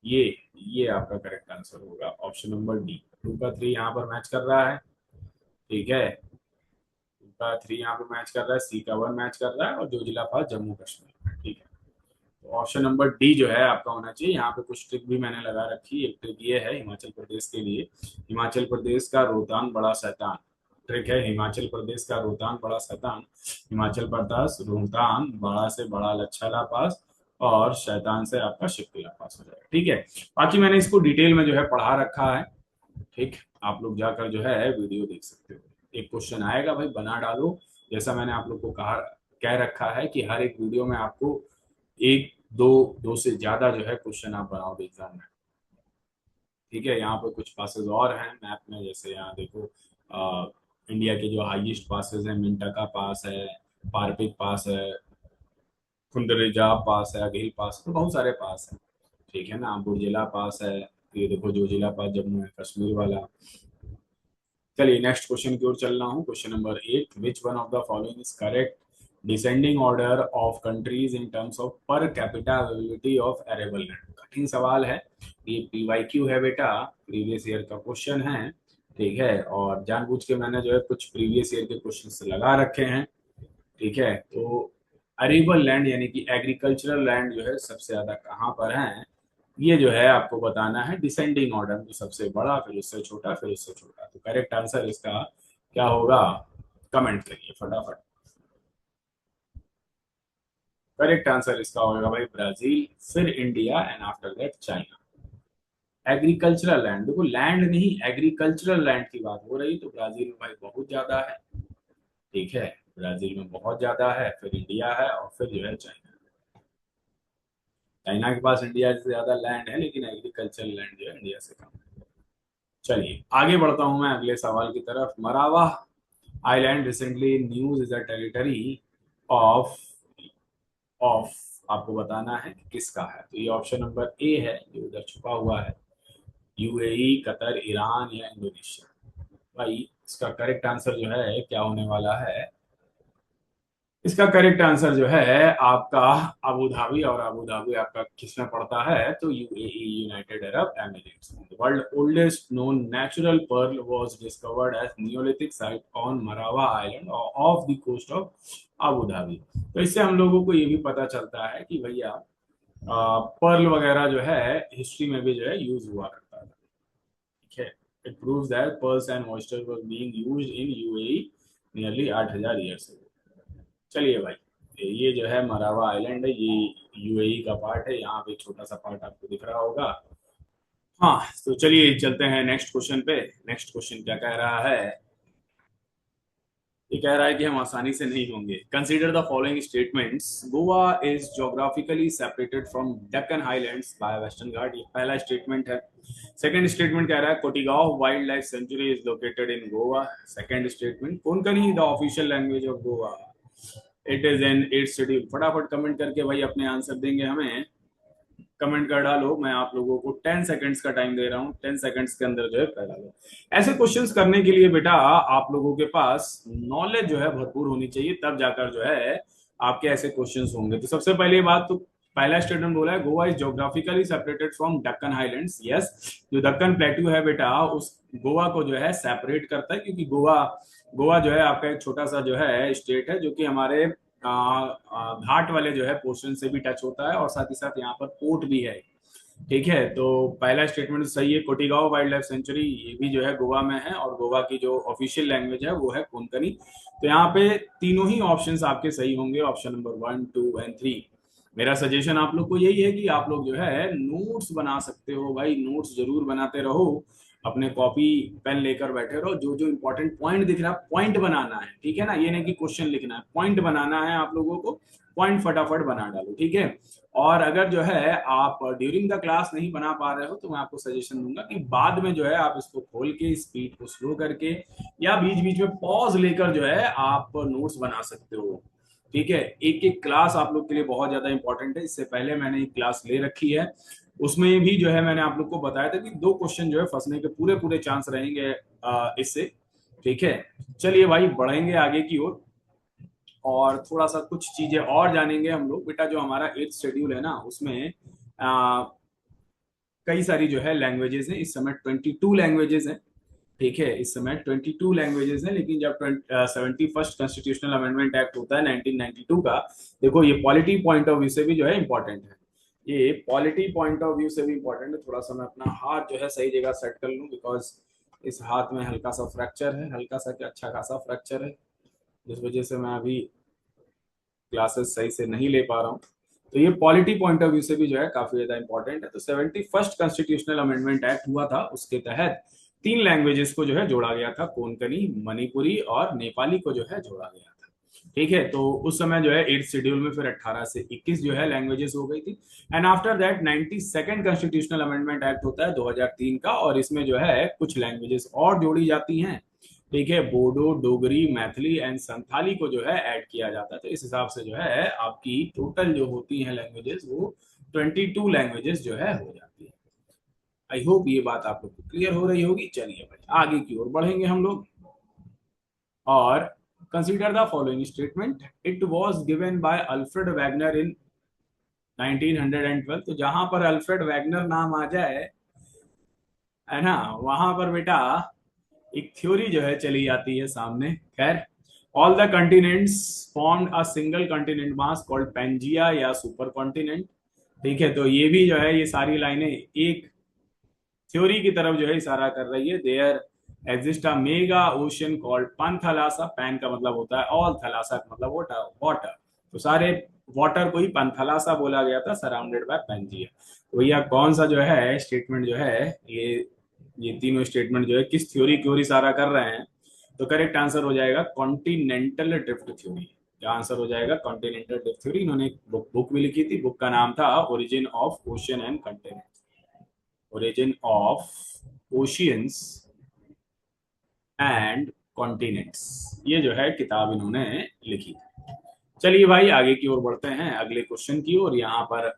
ये ये आपका करेक्ट आंसर होगा, ऑप्शन नंबर डी। टू का थ्री यहाँ पर मैच कर रहा है। ठीक है, टू का थ्री यहाँ पर मैच कर रहा है, सी का वन मैच कर रहा है, और जो जिला पास जम्मू कश्मीर। ठीक है, तो ऑप्शन नंबर डी जो है आपका होना चाहिए। यहाँ पे कुछ ट्रिक भी मैंने लगा रखी है। एक ट्रिक ये है हिमाचल प्रदेश के लिए, हिमाचल प्रदेश का रोहतांग बड़ा शैतान। ट्रिक है हिमाचल प्रदेश का रोहतांग बड़ा शैतान। हिमाचल प्रदेश रोहतांग बड़ा से बड़ा लच्छाला पास, और शैतान से आपका शिपकिला पास हो जाएगा। ठीक है, बाकी मैंने इसको डिटेल में जो है पढ़ा रखा है। ठीक, आप लोग जाकर जो है वीडियो देख सकते हो। एक क्वेश्चन आएगा भाई, बना डालो। जैसा मैंने आप लोग को कहा, कह रखा है कि हर एक वीडियो में आपको एक दो, दो से ज्यादा जो है क्वेश्चन आप बनाओगे एग्जाम में। ठीक है, यहाँ पे कुछ पासेस और हैं मैप में, जैसे यहाँ देखो इंडिया के जो हाईएस्ट पासेस हैं, मिंटका पास है, पारपिक पास है, कुंदरेजा पास है, अघिल पास है, तो बहुत सारे पास हैं। ठीक है ना, बुर्जिला पास है, ये देखो जो जिला पास जम्मू है कश्मीर वाला। चलिए नेक्स्ट क्वेश्चन की ओर चल रहा हूँ। Question number 8, which one of the following is correct? Descending order of countries in terms of per capita availability of arable land. कठिन सवाल है ये, पीवाईक्यू है बेटा, प्रीवियस ईयर का क्वेश्चन है। ठीक है, और जानबूझ के मैंने जो है कुछ प्रीवियस ईयर के क्वेश्चन लगा रखे हैं। ठीक है, तो अरेबल लैंड यानी कि एग्रीकल्चरल लैंड जो है सबसे ज्यादा कहाँ पर है, ये जो है आपको बताना है डिसेंडिंग ऑर्डर में, सबसे बड़ा फिर उससे छोटा फिर उससे छोटा। तो करेक्ट आंसर इसका क्या होगा? कमेंट करिए फटाफट। करेक्ट आंसर इसका होगा भाई ब्राजील, फिर India, and after that China. Agricultural land, देखो लैंड नहीं एग्रीकल्चरल लैंड की बात हो रही, तो ब्राजील में भाई बहुत ज्यादा है। ठीक है, ब्राजील में बहुत ज्यादा है, फिर इंडिया है और फिर जो है चाइना। चाइना के पास इंडिया से ज्यादा लैंड है, लेकिन एग्रीकल्चरल लैंड जो है इंडिया से कम है। चलिए आगे बढ़ता हूं मैं अगले सवाल की तरफ। Marawah island recently news is a territory of of आपको बताना है कि किसका है। तो ये ऑप्शन नंबर ए है जो उधर छुपा हुआ है, यूएई, कतर, ईरान या इंडोनेशिया। भाई इसका करेक्ट आंसर जो है क्या होने वाला है, इसका करेक्ट आंसर जो है आपका अबू धाबी। और अबू धाबी आपका किसमें पड़ता है, तो UAE, United Arab Emirates. World oldest known natural pearl was discovered as neolithic site on Marawah island off the coast of Abu Dhabi. तो इससे हम लोगों को ये भी पता चलता है कि भैया पर्ल वगैरह जो है हिस्ट्री में भी जो है यूज हुआ करता था। ठीक है, it proves that pearls and moisture was being used in UAE nearly 8000 years ago. चलिए भाई, ये जो है मरावा आइलैंड है, ये यूएई का पार्ट है, यहाँ पे छोटा सा पार्ट आपको दिख रहा होगा। हाँ, तो चलिए चलते हैं नेक्स्ट क्वेश्चन पे। नेक्स्ट क्वेश्चन क्या कह रहा है, ये कह रहा है कि हम आसानी से नहीं होंगे। Consider the following statements, Goa is geographically separated from Deccan highlands by Western Ghat, ये पहला स्टेटमेंट है। सेकंड स्टेटमेंट कह रहा है Kotigao wildlife sanctuary is located in Goa. Second statement Konkani the official language of Goa, it is an eight schedule. फटाफट comment करके भाई अपने आंसर देंगे हमें, कमेंट कर डालो। मैं आप लोगों को 10 सेकंड्स का टाइम दे रहा हूँ, 10 सेकंड्स के अंदर जो है कर डालो। ऐसे क्वेश्चंस करने के लिए बेटा आप लोगों के पास नॉलेज जो है भरपूर होनी चाहिए, तब जाकर जो है आपके ऐसे क्वेश्चंस होंगे। तो सबसे पहले बात, तो पहला स्टेटमेंट बोला है Goa is geographically separated from Deccan highlands. Yes, जो दक्कन प्लेट्यू है बेटा उस गोवा को जो है सेपरेट करता है, क्योंकि गोवा गोवा जो है आपका एक छोटा सा जो है स्टेट है, जो कि हमारे घाट वाले जो है पोर्शन से भी टच होता है, और साथ ही साथ यहाँ पर पोर्ट भी है। ठीक है, तो पहला स्टेटमेंट सही है। कोटिगांव वाइल्ड लाइफ सेंचुरी ये भी जो है गोवा में है, और गोवा की जो ऑफिशियल लैंग्वेज है वो है कोंकणी। तो यहाँ पे तीनों ही ऑप्शंस आपके सही होंगे, ऑप्शन नंबर 1, 2 एंड 3। मेरा सजेशन आप लोग को यही है कि आप लोग जो है नोट्स बना सकते हो भाई, नोट्स जरूर बनाते रहो, अपने कॉपी पेन लेकर बैठे रहो, जो जो इंपॉर्टेंट पॉइंट दिख रहा है पॉइंट बनाना है। ठीक है ना, ये नहीं कि क्वेश्चन लिखना है, पॉइंट बनाना है आप लोगों को, पॉइंट फटाफट बना डालो। ठीक है, और अगर जो है आप ड्यूरिंग द क्लास नहीं बना पा रहे हो, तो मैं आपको सजेशन दूंगा कि बाद में जो है आप इसको खोल के स्पीड को स्लो करके या बीच बीच में पॉज लेकर जो है आप नोट्स बना सकते हो। ठीक है, एक एक क्लास आप लोग के लिए बहुत ज्यादा इंपॉर्टेंट है। इससे पहले मैंने एक क्लास ले रखी है, उसमें भी जो है मैंने आप लोग को बताया था कि 2 क्वेश्चन जो है फंसने के पूरे पूरे चांस रहेंगे इससे। ठीक है, चलिए भाई बढ़ेंगे आगे की ओर, और थोड़ा सा कुछ चीजें और जानेंगे हम लोग। बेटा जो हमारा 8th शेड्यूल है ना, उसमें आ, कई सारी जो है लैंग्वेजेस हैं। इस समय 22 लैंग्वेजेस हैं। ठीक है, इस समय 22 लैंग्वेजेस हैं, लेकिन जब 71st कॉन्स्टिट्यूशनल अमेंडमेंट एक्ट होता है 1992 का, देखो ये पॉलिटी पॉइंट ऑफ व्यू से भी जो है इंपॉर्टेंट है। ये पॉलिटी पॉइंट ऑफ व्यू से भी इंपॉर्टेंट है। थोड़ा सा मैं अपना हाथ जो है सही जगह सेट कर लूं, बिकॉज इस हाथ में हल्का सा फ्रैक्चर है, हल्का सा क्या अच्छा खासा फ्रैक्चर है, जिस वजह से मैं अभी क्लासेस सही से नहीं ले पा रहा हूँ। तो ये पॉलिटी पॉइंट ऑफ व्यू से भी जो है काफी ज्यादा इंपॉर्टेंट है। तो 71st कॉन्स्टिट्यूशनल अमेंडमेंट एक्ट हुआ था, उसके तहत 3 लैंग्वेजेस को जो है जोड़ा गया था, कोंकणी, मणिपुरी और नेपाली को जो है जोड़ा गया था। ठीक है, तो उस समय जो है 8th शेड्यूल में फिर 18 से 21 जो है लैंग्वेजेस हो गई थी। And after that 92nd constitutional amendment act होता है 2003 का, और इसमें जो है कुछ लैंग्वेजेस और जोड़ी जाती हैं। ठीक है, बोडो, डोगरी, मैथिली एंड संथाली को जो है ऐड किया जाता है। तो इस हिसाब से जो है आपकी टोटल जो होती हैं लैंग्वेजेस वो 22 लैंग्वेजेस जो है हो जाती है। आई होप ये बात आप लोग को क्लियर हो रही होगी। चलिए भाई आगे की ओर बढ़ेंगे हम लोग, और consider the following statement, it was given by Alfred Wegener in 1912। तो जहां पर अल्फ्रेड वैगनर नाम आ जाए है ना, वहां पर बेटा एक थ्योरी जो है चली जाती है सामने। खैर, all the continents formed a single continent mass called Pangaea या सुपर कॉन्टिनेंट। ठीक है, तो ये भी जो है ये सारी लाइनें एक थ्योरी की तरफ जो है इशारा कर रही है। There exist a mega ocean called Panthalassa, pan का मतलब होता है ऑल, थलासा का मतलब वाटर वाटर, तो सारे वाटर को ही पैंथालासा बोला गया था, सराउंडेड बाय पेंजिया। भैया कौन सा जो है स्टेटमेंट जो है, ये तीनों स्टेटमेंट जो है किस थ्योरी की ओर इशारा कर रहे हैं? तो करेक्ट आंसर हो जाएगा कॉन्टिनेंटल ड्रिफ्ट थ्योरी। क्या आंसर हो जाएगा? Continental drift theory. इन्होंने एक बुक भी लिखी थी, बुक का नाम था origin of ocean and continent. Origin of oceans and continents, ये जो है किताब इन्होंने लिखी थी। चलिए भाई आगे की ओर बढ़ते हैं, अगले क्वेश्चन की ओर। यहाँ पर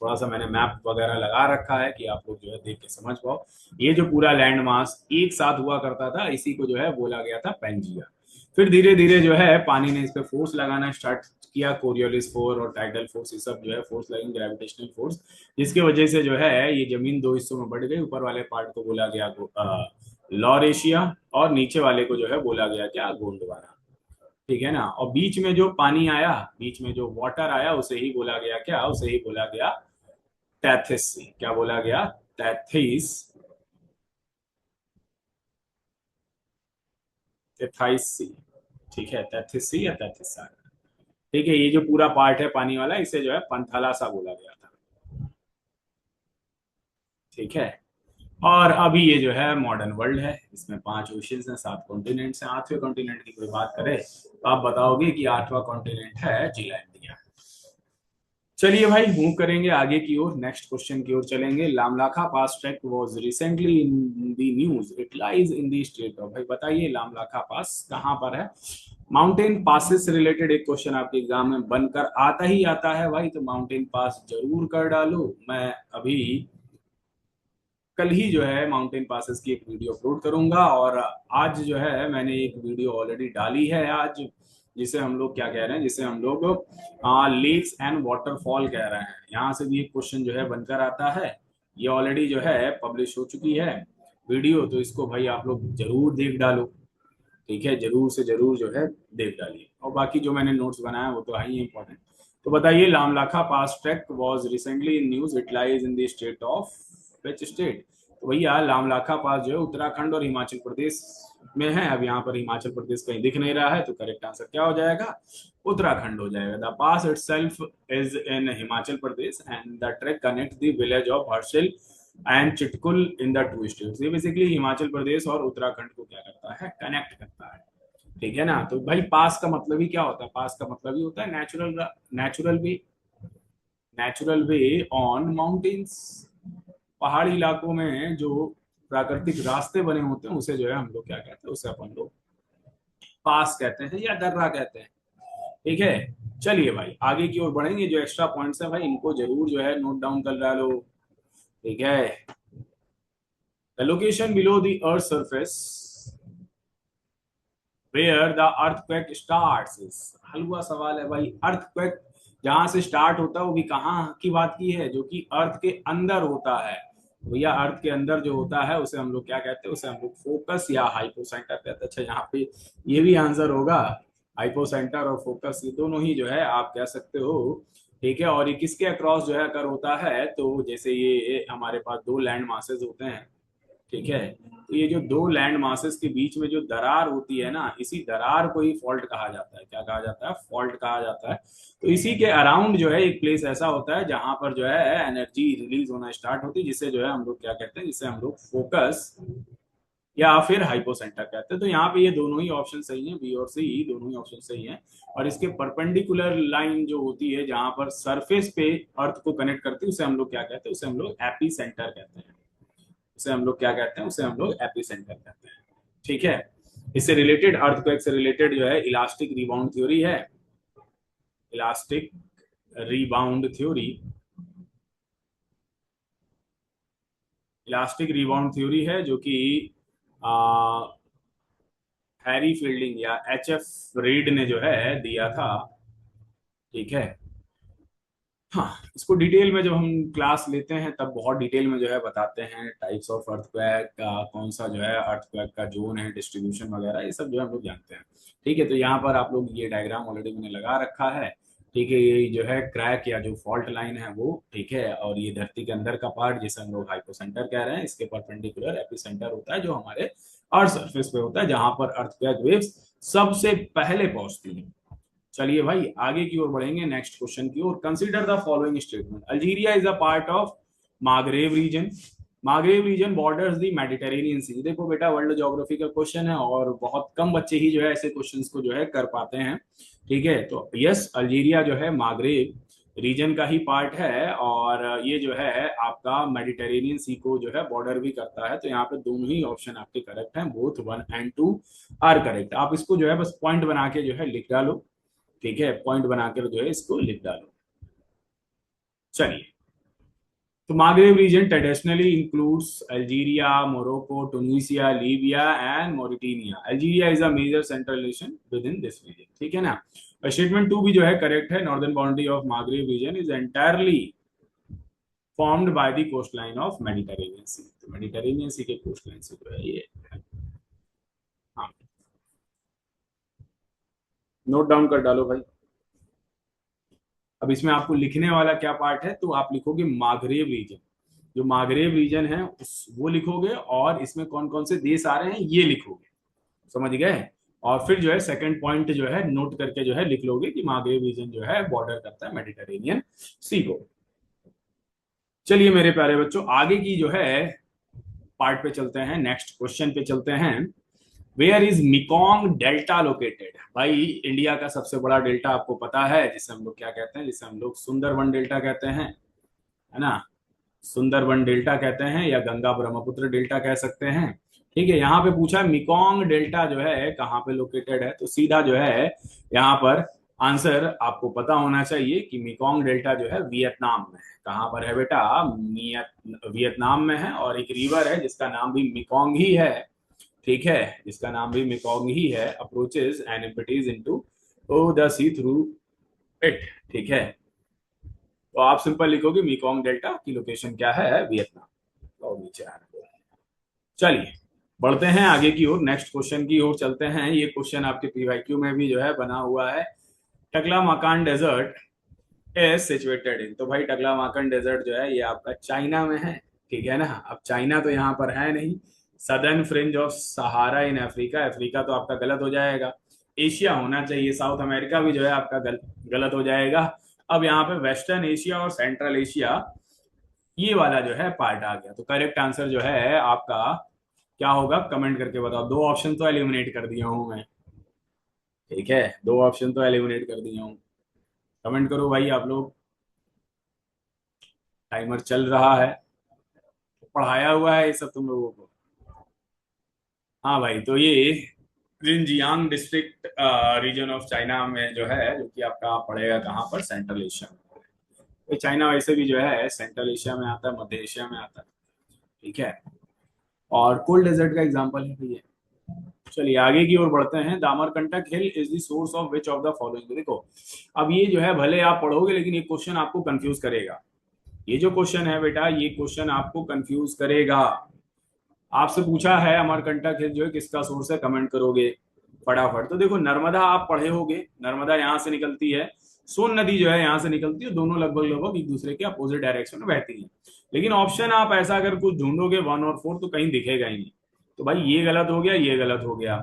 थोड़ा सा मैंने मैप वगैरह लगा रखा है कि आप लोग जो है देख के समझ पाओ। ये जो पूरा लैंड मास एक साथ हुआ करता था, इसी को जो है बोला गया था पेंजिया। फिर धीरे धीरे जो है पानी ने इस पे फोर्स लगाना स्टार्ट किया, कोरियोलिस फोर्स और टाइडल फोर्स, ये सब जो है फोर्स लगेंगे, ग्रेविटेशनल फोर्स, जिसकी वजह से जो है ये जमीन दो हिस्सों में बढ़ गई। ऊपर वाले पार्ट को बोला गया लॉरेशिया, और नीचे वाले को जो है बोला गया क्या? गोंडवाना। ठीक है ना। और बीच में जो पानी आया, बीच में जो वाटर आया, उसे ही बोला गया क्या? उसे ही बोला गया टैथिस सी। क्या बोला गया? टैथिस, टेथाइस सी। ठीक है, टैथिस सी या टैथिस सागर। ठीक है, ये जो पूरा पार्ट है पानी वाला, इसे जो है पंथाला सा बोला गया था। ठीक है। और अभी ये जो है मॉडर्न वर्ल्ड है, इसमें 5 ओशियंस हैं, 7 कॉन्टिनेंट्स हैं। 8वें कॉन्टिनेंट की कोई बात करे तो आप बताओगे कि 8वां कॉन्टिनेंट है जीलैंडिया। चलिए भाई मूव करेंगे आगे की ओर, नेक्स्ट क्वेश्चन की ओर चलेंगे। Lamlakha pass track was recently in the news, it lies in the state of. भाई बताइए लामलाखा पास कहाँ पर है? माउंटेन पासेस से रिलेटेड एक क्वेश्चन आपके एग्जाम में बनकर आता ही आता है भाई, तो माउंटेन पास जरूर कर डालो। मैं अभी कल ही जो है माउंटेन पासेस की एक वीडियो अपलोड करूंगा, और आज जो है मैंने एक वीडियो ऑलरेडी डाली है आज, जिसे हम लोग क्या कह रहे हैं, जिसे हम लोग लेक्स एंड वाटरफॉल कह रहे हैं। यहाँ से भी एक क्वेश्चन जो है बनकर आता है। ये ऑलरेडी जो है पब्लिश हो चुकी है वीडियो, तो इसको भाई आप लोग जरूर देख डालो। ठीक है, जरूर से जरूर जो है देख डालिए। और बाकी जो मैंने नोट्स बनाया वो तो है ही इंपॉर्टेंट। तो बताइए Lamlakha pass track was recently in news, it lies in the state of which state? तो भैया लामलाखा पास जो है उत्तराखंड और हिमाचल प्रदेश में है। अब यहाँ पर हिमाचल प्रदेश कहीं दिख नहीं रहा है, तो करेक्ट आंसर क्या हो जाएगा? उत्तराखंड हो जाएगा। The pass itself is in Himachal Pradesh and the track connect the village of Harsil and Chitkul in the two states. ये बेसिकली हिमाचल प्रदेश और उत्तराखंड को क्या करता है? कनेक्ट करता है। ठीक है ना। तो भाई पास का मतलब ही क्या होता है? पास का मतलब ही होता है natural, natural way, natural way on mountains. पहाड़ी इलाकों में जो प्राकृतिक रास्ते बने होते हैं उसे जो है हम लोग क्या कहते हैं? उसे अपन लोग पास कहते हैं या दर्रा कहते हैं। ठीक है। चलिए भाई आगे की ओर बढ़ेंगे। जो एक्स्ट्रा पॉइंट्स है भाई इनको जरूर जो है नोट डाउन कर डालो। ठीक है। The location below the earth surface where the earthquake starts. हलवा सवाल है भाई। अर्थक्वेक जहां से स्टार्ट होता है वो भी कहाँ की बात की है? जो कि अर्थ के अंदर होता है। भैया अर्थ के अंदर जो होता है उसे हम लोग क्या कहते हैं? उसे हम लोग फोकस या हाइपोसेंटर कहते हैं। अच्छा यहाँ पे ये भी आंसर होगा, हाइपोसेंटर और फोकस ये दोनों ही जो है आप कह सकते हो। ठीक है। और ये किसके अक्रॉस जो है कर होता है? तो जैसे ये हमारे पास दो लैंड मासेस होते हैं। ठीक है। तो ये जो दो लैंड मासेस के बीच में जो दरार होती है ना, इसी दरार को ही फॉल्ट कहा जाता है। क्या कहा जाता है? फॉल्ट कहा जाता है। तो इसी के अराउंड जो है एक प्लेस ऐसा होता है जहां पर जो है एनर्जी रिलीज होना स्टार्ट होती है, जिसे जो है हम लोग क्या कहते हैं? जिसे हम लोग फोकस या फिर हाइपोसेंटर कहते हैं। तो यहाँ पे ये दोनों ही ऑप्शन सही हैं, बी और सी दोनों ही ऑप्शन सही हैं। और इसके परपेंडिकुलर लाइन जो होती है जहां पर सरफेस पे अर्थ को कनेक्ट करती है, उसे हम लोग क्या कहते हैं? उसे हम लोग एपी सेंटर कहते हैं। उसे हम लोग क्या कहते हैं? उसे हम लोग एपी सेंटर कहते हैं। ठीक है। इससे रिलेटेड, अर्थक्वेक से रिलेटेड जो है इलास्टिक रिबाउंड थ्योरी है। Elastic rebound theory, elastic rebound theory है जो कि हैरी फील्डिंग या एच एफ रीड ने जो है दिया था। ठीक है। हाँ, इसको डिटेल में जब हम क्लास लेते हैं तब बहुत डिटेल में जो है बताते हैं, टाइप्स ऑफ अर्थक्वेक का, कौन सा जो है अर्थक्वेक का जोन है, डिस्ट्रीब्यूशन वगैरह ये सब जो है हम लोग जानते हैं। ठीक है। तो यहाँ पर आप लोग ये डायग्राम ऑलरेडी मैंने लगा रखा है। ठीक है। ये जो है क्रैक या जो फॉल्ट लाइन है वो, ठीक है, और ये धरती के अंदर का पार्ट जिसे हम लोग हाइपोसेंटर कह रहे हैं, इसके परपेंडिकुलर एपिसेंटर होता है जो हमारे अर्थ सरफेस पे होता है, जहां पर अर्थक्वेक वेव्स सबसे पहले पहुंचती है। चलिए भाई आगे की ओर बढ़ेंगे नेक्स्ट क्वेश्चन की ओर। Consider the following statement. Algeria is a part of Maghreb region. Maghreb region borders the Mediterranean sea. देखो बेटा वर्ल्ड ज्योग्राफी का क्वेश्चन है और बहुत कम बच्चे ही जो है ऐसे क्वेश्चंस को जो है कर पाते हैं। ठीक है, तो यस अल्जीरिया जो है मागरेब रीजन का ही पार्ट है और ये जो है आपका मेडिटेरेनियन सी को जो है बॉर्डर भी करता है। तो यहाँ पे दोनों ही ऑप्शन आपके करेक्ट हैं, बोथ 1 एंड 2 आर करेक्ट। आप इसको जो है बस पॉइंट बना के जो है लिख डालो। ठीक है, पॉइंट बनाकर जो है इसको लिख डालो। चलिए, तो Maghreb region traditionally includes Algeria, Morocco, Tunisia, Libya and Mauritania. Algeria is a major central nation within this region. ठीक है ना। स्टेटमेंट टू भी जो है करेक्ट है। Northern boundary of Maghreb region is entirely formed by the coastline of Mediterranean sea. तो Mediterranean सी के coast line से जो है ये, हाँ नोट डाउन कर डालो भाई। अब इसमें आपको लिखने वाला क्या पार्ट है, तो आप लिखोगे मागरेब रीजन। जो मागरेब रीजन है उस वो लिखोगे और इसमें कौन कौन से देश आ रहे हैं ये लिखोगे। समझ गए। और फिर जो है सेकंड पॉइंट जो है नोट करके जो है लिख लोगे कि मागरेब रीजन जो है बॉर्डर करता है मेडिटेरेनियन सी को। चलिए मेरे प्यारे बच्चों आगे की जो है पार्ट पे चलते हैं, नेक्स्ट क्वेश्चन पे चलते हैं। Where is Mekong delta located. भाई इंडिया का सबसे बड़ा डेल्टा आपको पता है जिसे हम लोग क्या कहते हैं, जिसे हम लोग सुंदरबन डेल्टा कहते हैं, है ना। सुंदरबन डेल्टा कहते हैं या गंगा ब्रह्मपुत्र डेल्टा कह सकते हैं। ठीक है, यहाँ पे पूछा मिकोंग डेल्टा जो है कहाँ पे लोकेटेड है, तो सीधा जो है यहाँ पर आंसर आपको पता होना चाहिए कि मिकोंग डेल्टा जो है वियतनाम में है। कहाँ पर है बेटा, वियतनाम में है। और एक रिवर है जिसका नाम भी मिकोंग ही है। ठीक है, जिसका नाम भी मिकोंग ही है। Approaches and empties into the sea through it. ठीक है, तो आप सिंपल लिखोगे मिकोंग डेल्टा की लोकेशन क्या है, वियतनाम। और नीचे आ रहा है। चलिए बढ़ते हैं आगे की ओर, नेक्स्ट क्वेश्चन की ओर चलते हैं। ये क्वेश्चन आपके पीवाईक्यू में भी जो है बना हुआ है। टकला माकान डेजर्ट इज सिचुएटेड इन। तो भाई टकला माकान डेजर्ट जो है ये आपका चाइना में है। ठीक है ना। अब चाइना तो यहाँ पर है नहीं। Southern fringe of Sahara in Africa. Africa तो आपका गलत हो जाएगा। एशिया होना चाहिए। साउथ अमेरिका भी जो है आपका गलत हो जाएगा। अब यहाँ पे वेस्टर्न एशिया और सेंट्रल एशिया ये वाला जो है पार्ट आ गया। तो करेक्ट आंसर जो है आपका क्या होगा, कमेंट करके बताओ। दो ऑप्शन तो एलिमिनेट कर दिया हूं मैं। ठीक है, दो ऑप्शन तो एलिमिनेट कर दिया हूं। कमेंट करो भाई आप लोग। टाइमर चल रहा है, पढ़ाया हुआ है ये सब तुम लोगों को। हाँ भाई, तो ये Xinjiang district region of China में जो है, जो कि आपका पड़ेगा कहाँ पर, सेंट्रल एशिया में। तो चाइना वैसे भी जो है सेंट्रल एशिया में आता है, मध्य एशिया में आता है। ठीक है, और कोल्ड डेजर्ट का एग्जांपल है भैया। चलिए आगे की ओर बढ़ते हैं। Amarkantak hill is the source of which of the following. देखो अब ये जो है भले आप पढ़ोगे लेकिन ये क्वेश्चन आपको कंफ्यूज करेगा। ये जो क्वेश्चन है बेटा ये क्वेश्चन आपको कंफ्यूज करेगा। आपसे पूछा है अमरकंटक हिल जो है किसका सोर्स है, कमेंट करोगे फटाफट। तो देखो नर्मदा आप पढ़े होगे, नर्मदा यहाँ से निकलती है, सोन नदी जो है यहाँ से निकलती है, दोनों लगभग लगभग एक दूसरे के अपोजिट डायरेक्शन में बहती है। लेकिन ऑप्शन आप ऐसा अगर कुछ ढूंढोगे 1 और 4 तो कहीं दिखेगा ही नहीं। तो भाई ये गलत हो गया, ये गलत हो गया।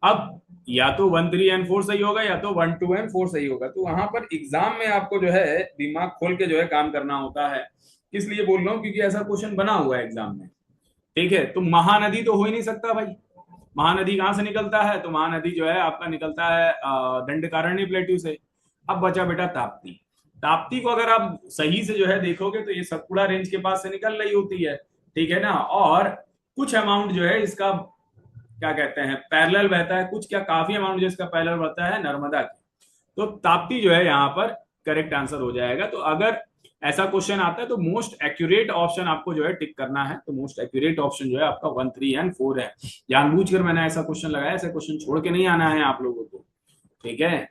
अब या तो 1 3 एंड 4 सही होगा या तो 1 2 एंड 4 सही होगा। तो वहां पर एग्जाम में आपको जो है दिमाग खोल के जो है काम करना होता है। किस लिए बोल रहा हूँ, क्योंकि ऐसा क्वेश्चन बना हुआ है एग्जाम में। ठीक है, तो महानदी तो हो ही नहीं सकता भाई। महानदी कहाँ से निकलता है, तो महानदी जो है आपका निकलता है दंडकारण्य प्लेट्यू से। अब बचा बेटा ताप्ती। ताप्ती को अगर आप सही से जो है देखोगे तो ये सतपुड़ा रेंज के पास से निकल रही होती है। ठीक है ना। और कुछ अमाउंट जो है इसका क्या कहते हैं पैरेलल बहता है, कुछ क्या काफी अमाउंट जो इसका पैरेलल बहता है नर्मदा की। तो ताप्ती जो है यहाँ पर करेक्ट आंसर हो जाएगा। तो अगर ऐसा क्वेश्चन आता है तो मोस्ट एक्यूरेट ऑप्शन आपको जो है टिक करना है। तो मोस्ट एक्यूरेट ऑप्शन जो है आपका 1 3 एंड 4 है। जानबूझकर मैंने ऐसा क्वेश्चन लगाया, ऐसा क्वेश्चन छोड़ के नहीं आना है आप लोगों को। ठीक है,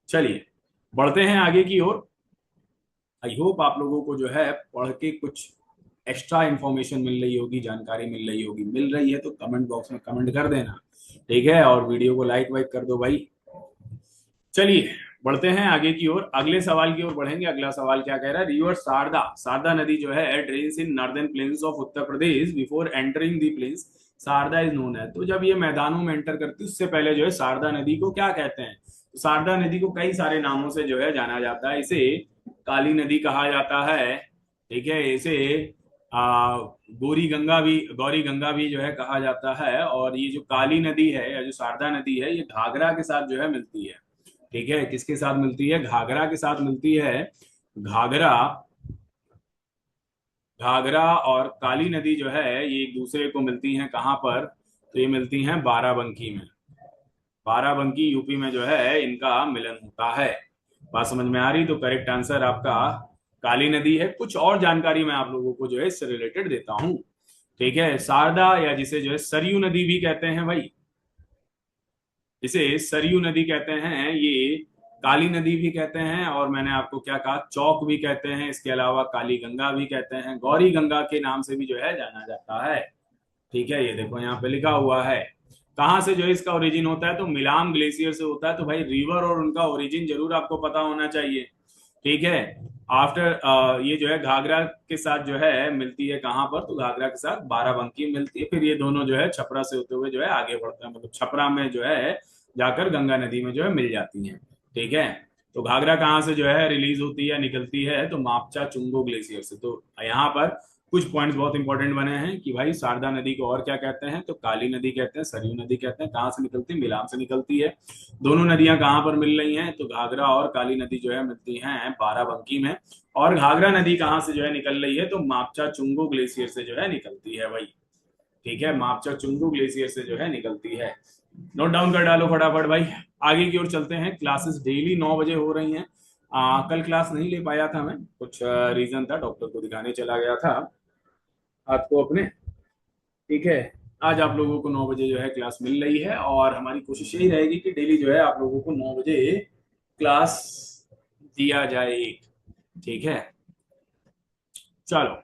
चलिए बढ़ते हैं आगे की ओर। आई होप आप लोगों को जो है पढ़ के कुछ एक्स्ट्रा इंफॉर्मेशन मिल रही होगी, जानकारी मिल रही होगी। मिल रही है तो कमेंट बॉक्स में कमेंट कर देना। ठीक है, और वीडियो को लाइक वाइक कर दो भाई। चलिए बढ़ते हैं आगे की ओर, अगले सवाल की ओर बढ़ेंगे। अगला सवाल क्या कह रहा है, रिवर शारदा, शारदा नदी जो है drains in northern plains of Uttar Pradesh before entering the plains Sharda is known है। तो जब ये मैदानों में एंटर करती है उससे पहले जो है शारदा नदी को क्या कहते हैं? तो शारदा नदी को कई सारे नामों से जो है जाना जाता है। इसे काली नदी कहा जाता है, ठीक है। इसे गौरी गंगा भी जो है कहा जाता है। और ये जो काली नदी है या जो शारदा नदी है, ये घाघरा के साथ जो है मिलती है, ठीक है। किसके साथ मिलती है? घाघरा के साथ मिलती है। घाघरा घाघरा और काली नदी जो है ये एक दूसरे को मिलती हैं कहाँ पर? तो ये मिलती हैं बाराबंकी में। बाराबंकी यूपी में जो है इनका मिलन होता है। बात समझ में आ रही? तो करेक्ट आंसर आपका काली नदी है। कुछ और जानकारी मैं आप लोगों को जो है इससे रिलेटेड देता हूँ, ठीक है। शारदा या जिसे जो है सरयू नदी भी कहते हैं भाई, इसे सरयू नदी कहते हैं, ये काली नदी भी कहते हैं, और मैंने आपको क्या कहा, चौक भी कहते हैं। इसके अलावा काली गंगा भी कहते हैं, गौरी गंगा के नाम से भी जो है जाना जाता है, ठीक है। ये देखो यहाँ पे लिखा हुआ है। कहाँ से जो है इसका ओरिजिन होता है? तो मिलाम ग्लेशियर से होता है। तो भाई रिवर और उनका ओरिजिन जरूर आपको पता होना चाहिए, ठीक है। आफ्टर ये जो है घाघरा के साथ जो है मिलती है कहाँ पर? तो घाघरा के साथ बाराबंकी मिलती है। फिर ये दोनों जो है छपरा से होते हुए जो है आगे बढ़ते हैं, मतलब छपरा में जो है जाकर गंगा नदी में जो है मिल जाती हैं, ठीक है। तो घाघरा कहाँ से जो है रिलीज होती है, निकलती है? तो मापचा चुंगो ग्लेशियर से। तो यहाँ पर कुछ पॉइंट्स बहुत इंपॉर्टेंट बने हैं कि भाई शारदा नदी को और क्या कहते हैं? तो काली नदी कहते हैं, सरयू नदी कहते हैं। कहाँ से निकलती है? मिलान से निकलती है। दोनों नदियां कहाँ पर मिल रही हैं? तो घाघरा और काली नदी जो है मिलती हैं बाराबंकी में। और घाघरा नदी कहाँ से जो है निकल रही है? तो मापचा चुंगो ग्लेशियर से जो है निकलती है भाई, ठीक है। मापचा चुंगो ग्लेशियर से जो है निकलती है। नोट डाउन कर डालो फटाफट भाई। आगे की ओर चलते हैं। क्लासेस डेली 9 बजे हो रही हैं। कल क्लास नहीं ले पाया था मैं, कुछ रीजन था, डॉक्टर को दिखाने चला गया था हाथ को अपने, ठीक है। आज आप लोगों को 9 बजे जो है क्लास मिल रही है, और हमारी कोशिश यही रहेगी कि डेली जो है आप लोगों को 9 बजे क्लास दिया जाए, ठीक है। चलो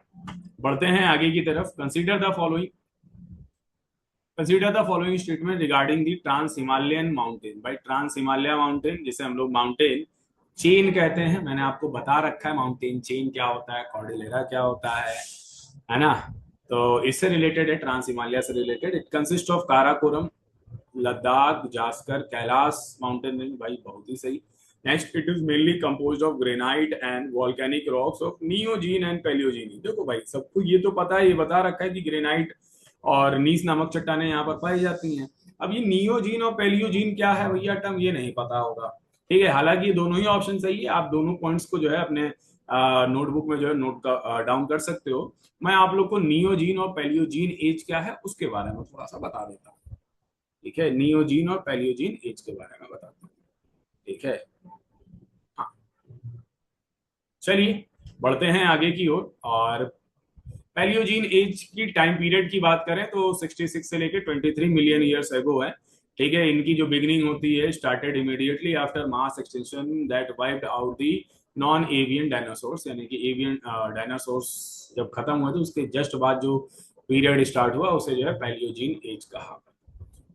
बढ़ते हैं आगे की तरफ। Consider the following statement regarding the trans Himalayan mountain. भाई ट्रांस हिमालय माउंटेन जिसे हम लोग माउंटेन चेन कहते हैं, मैंने आपको बता रखा है माउंटेन चेन क्या होता है, कॉर्डिलेरा क्या होता है ना। तो इससे रिलेटेड है, ट्रांस हिमालय से related. It consist of Karakoram, Ladakh, Zaskar, Kailash mountain range. भाई बहुत ही सही। Next, it is mainly composed of granite and volcanic rocks of Neogene and Paleogene. देखो भाई सबको ये तो पता है, ये बता रखा है कि ग्रेनाइट और नीस नामक चट्टानें यहाँ पर पाई जाती हैं। अब ये नियोजीन और पैलियोजीन क्या है भैया टर्म, ये नहीं पता होगा, ठीक है। हालांकि ये दोनों ही ऑप्शन सही है, आप दोनों पॉइंट्स को जो है अपने नोटबुक में जो है नोट डाउन कर सकते हो। मैं आप लोग को नियोजीन और पैलियोजीन एज क्या है उसके बारे में थोड़ा सा बता देता हूँ, ठीक है। नियोजीन और पैलियोजीन एज के बारे में बताता हूँ, ठीक है। हाँ, चलिए बढ़ते हैं आगे की ओर। और पैलियोजीन एज की टाइम पीरियड की बात करें तो 66 से लेकर 23 मिलियन ईयर्स एगो है, ठीक है। इनकी जो बिगिनिंग होती है started immediately after mass extension that wiped out the non avian dinosaurs. यानी कि एवियन डायनासोर्स जब खत्म हुए तो उसके जस्ट बाद जो पीरियड स्टार्ट हुआ उसे जो है पैलियोजीन एज कहा,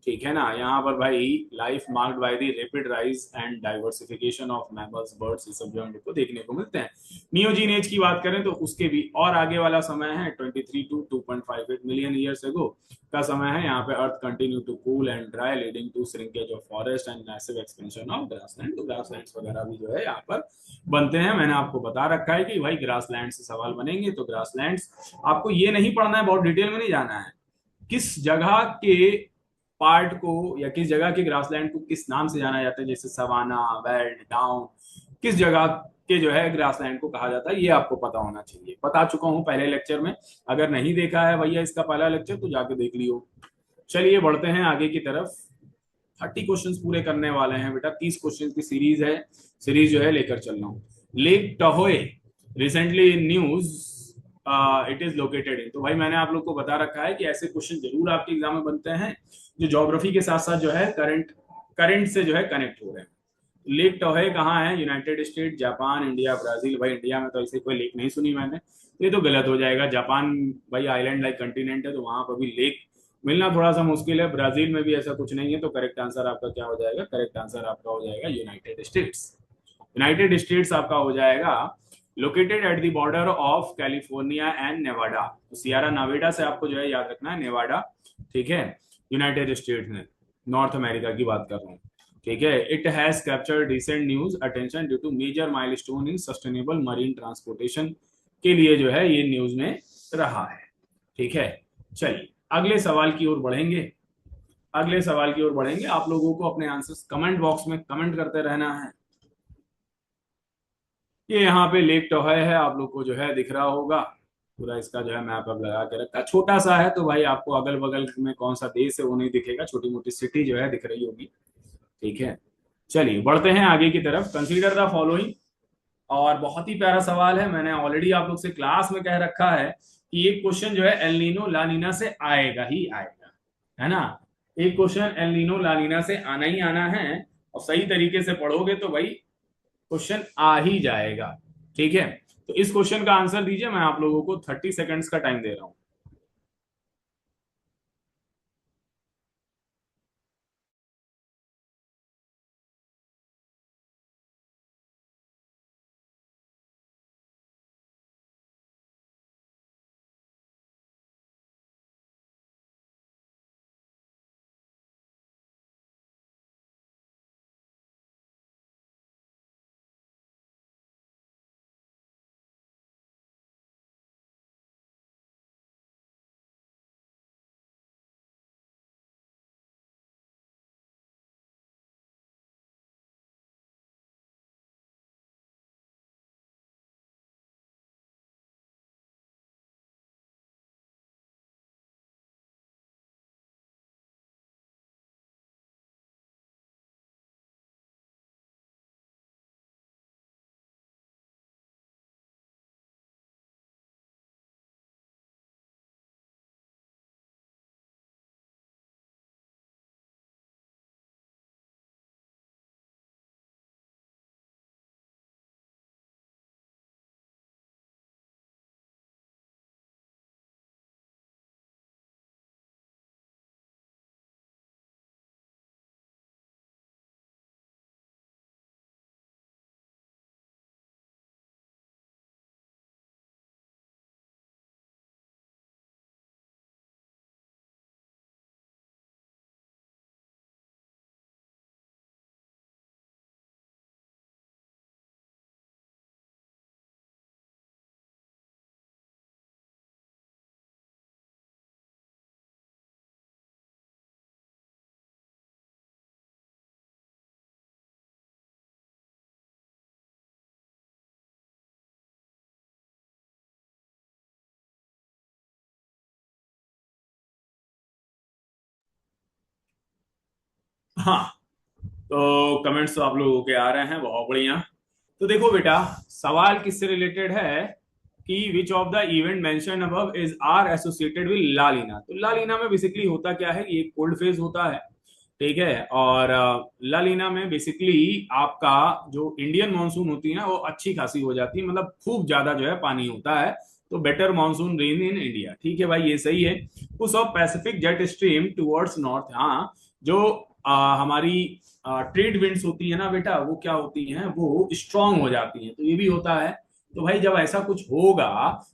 ठीक है ना। यहाँ पर भाई life marked by the rapid rise and diversification of mammals, birds, ये सब जो हम लोग को देखने को मिलते हैं। नियोजीन एज की बात करें तो उसके भी और आगे वाला समय है 23 टू 2.58 मिलियन ईयर्स एगो का समय है। यहाँ पे earth continue to cool and dry leading to shrinkage of forest and massive expansion of grassland. तो ग्रासलैंड्स वगैरह भी जो है यहाँ पर बनते हैं। मैंने आपको बता रखा है कि भाई ग्रासलैंड से सवाल बनेंगे, तो ग्रासलैंड्स आपको ये नहीं पढ़ना है, बहुत डिटेल में नहीं जाना है। किस जगह के पार्ट को या किस जगह के ग्रासलैंड को किस नाम से जाना जाता है, जैसे सवाना, वेल्ड, डाउन, किस जगह के जो है ग्रासलैंड को कहा जाता है, ये आपको पता होना चाहिए। बता चुका हूं पहले लेक्चर में, अगर नहीं देखा है भैया इसका पहला लेक्चर तो जाके देख लियो। चलिए बढ़ते हैं आगे की तरफ। 30 क्वेश्चंस पूरे करने वाले हैं बेटा, 30 क्वेश्चन की सीरीज है, सीरीज जो है लेकर चल रहा हूँ। Lake Tahoe recently in news it is located in. तो भाई मैंने आप लोग को बता रखा है कि ऐसे क्वेश्चन जरूर आपके एग्जाम में बनते हैं जो ज्योग्राफी के साथ साथ जो है करंट से जो है कनेक्ट हो रहे हैं। लेक टोहे कहाँ है? United state, Japan, India, Brazil. भाई इंडिया में तो ऐसे कोई लेक नहीं सुनी मैंने, ये तो गलत हो जाएगा। जापान भाई आइलैंड लाइक कंटिनेंट है, तो वहां पर भी लेक मिलना थोड़ा सा मुश्किल है। ब्राजील में भी ऐसा कुछ नहीं है। तो करेक्ट आंसर आपका क्या हो जाएगा? करेक्ट आंसर आपका हो जाएगा यूनाइटेड स्टेट्स। यूनाइटेड स्टेट्स आपका हो जाएगा located at the border of California and Nevada. तो सियारा नावेडा से आपको जो है याद रखना है नेवाडा, ठीक है, यूनाइटेड स्टेट्स में, नॉर्थ अमेरिका की बात कर रहा हूँ। ठीक है, it has captured recent news attention due to major milestone in sustainable marine transportation के लिए जो है ये न्यूज में रहा है। ठीक है, चलिए अगले सवाल की ओर बढ़ेंगे। अगले सवाल की ओर बढ़ेंगे, आप लोगों को अपने आंसर्स कमेंट बॉक्स में कमेंट करते रहना है। ये यहाँ पे लेक टोहय है, आप लोग को जो है दिख रहा होगा पूरा, इसका जो है मैप अब लगा के रखा, छोटा सा है तो भाई आपको अगल बगल में कौन सा देश है वो नहीं दिखेगा, छोटी मोटी सिटी जो है दिख रही होगी। ठीक है, चलिए बढ़ते हैं आगे की तरफ। कंसीडर द फॉलोइंग, और बहुत ही प्यारा सवाल है, मैंने ऑलरेडी आप लोग से क्लास में कह रखा है कि ये क्वेश्चन जो है एल नीनो ला नीना से आएगा ही आएगा, है ना। एक क्वेश्चन एल नीनो ला नीना से आना ही आना है, और सही तरीके से पढ़ोगे तो भाई क्वेश्चन आ ही जाएगा। ठीक है, तो इस क्वेश्चन का आंसर दीजिए, मैं आप लोगों को 30 सेकेंड्स का टाइम दे रहा हूं। हाँ, तो कमेंट्स तो आप लोगों के आ रहे हैं, बहुत बढ़िया। तो देखो बेटा, सवाल किससे रिलेटेड है कि which of the event mention above is are associated with La Nina. तो लालीना में बेसिकली होता क्या है, ये कोल्ड फेज होता है। ठीक है, और लालीना में बेसिकली आपका जो इंडियन मानसून होती है ना वो अच्छी खासी हो जाती है, मतलब खूब ज्यादा जो है पानी होता है, तो better monsoon rain in India. ठीक है भाई, ये सही है। उस of Pacific jet stream towards north, हाँ, जो हमारी ट्रेड विंड्स होती है ना बेटा, वो क्या होती हैं, वो स्ट्रांग हो जाती हैं, तो ये भी होता है। तो भाई जब ऐसा कुछ होगा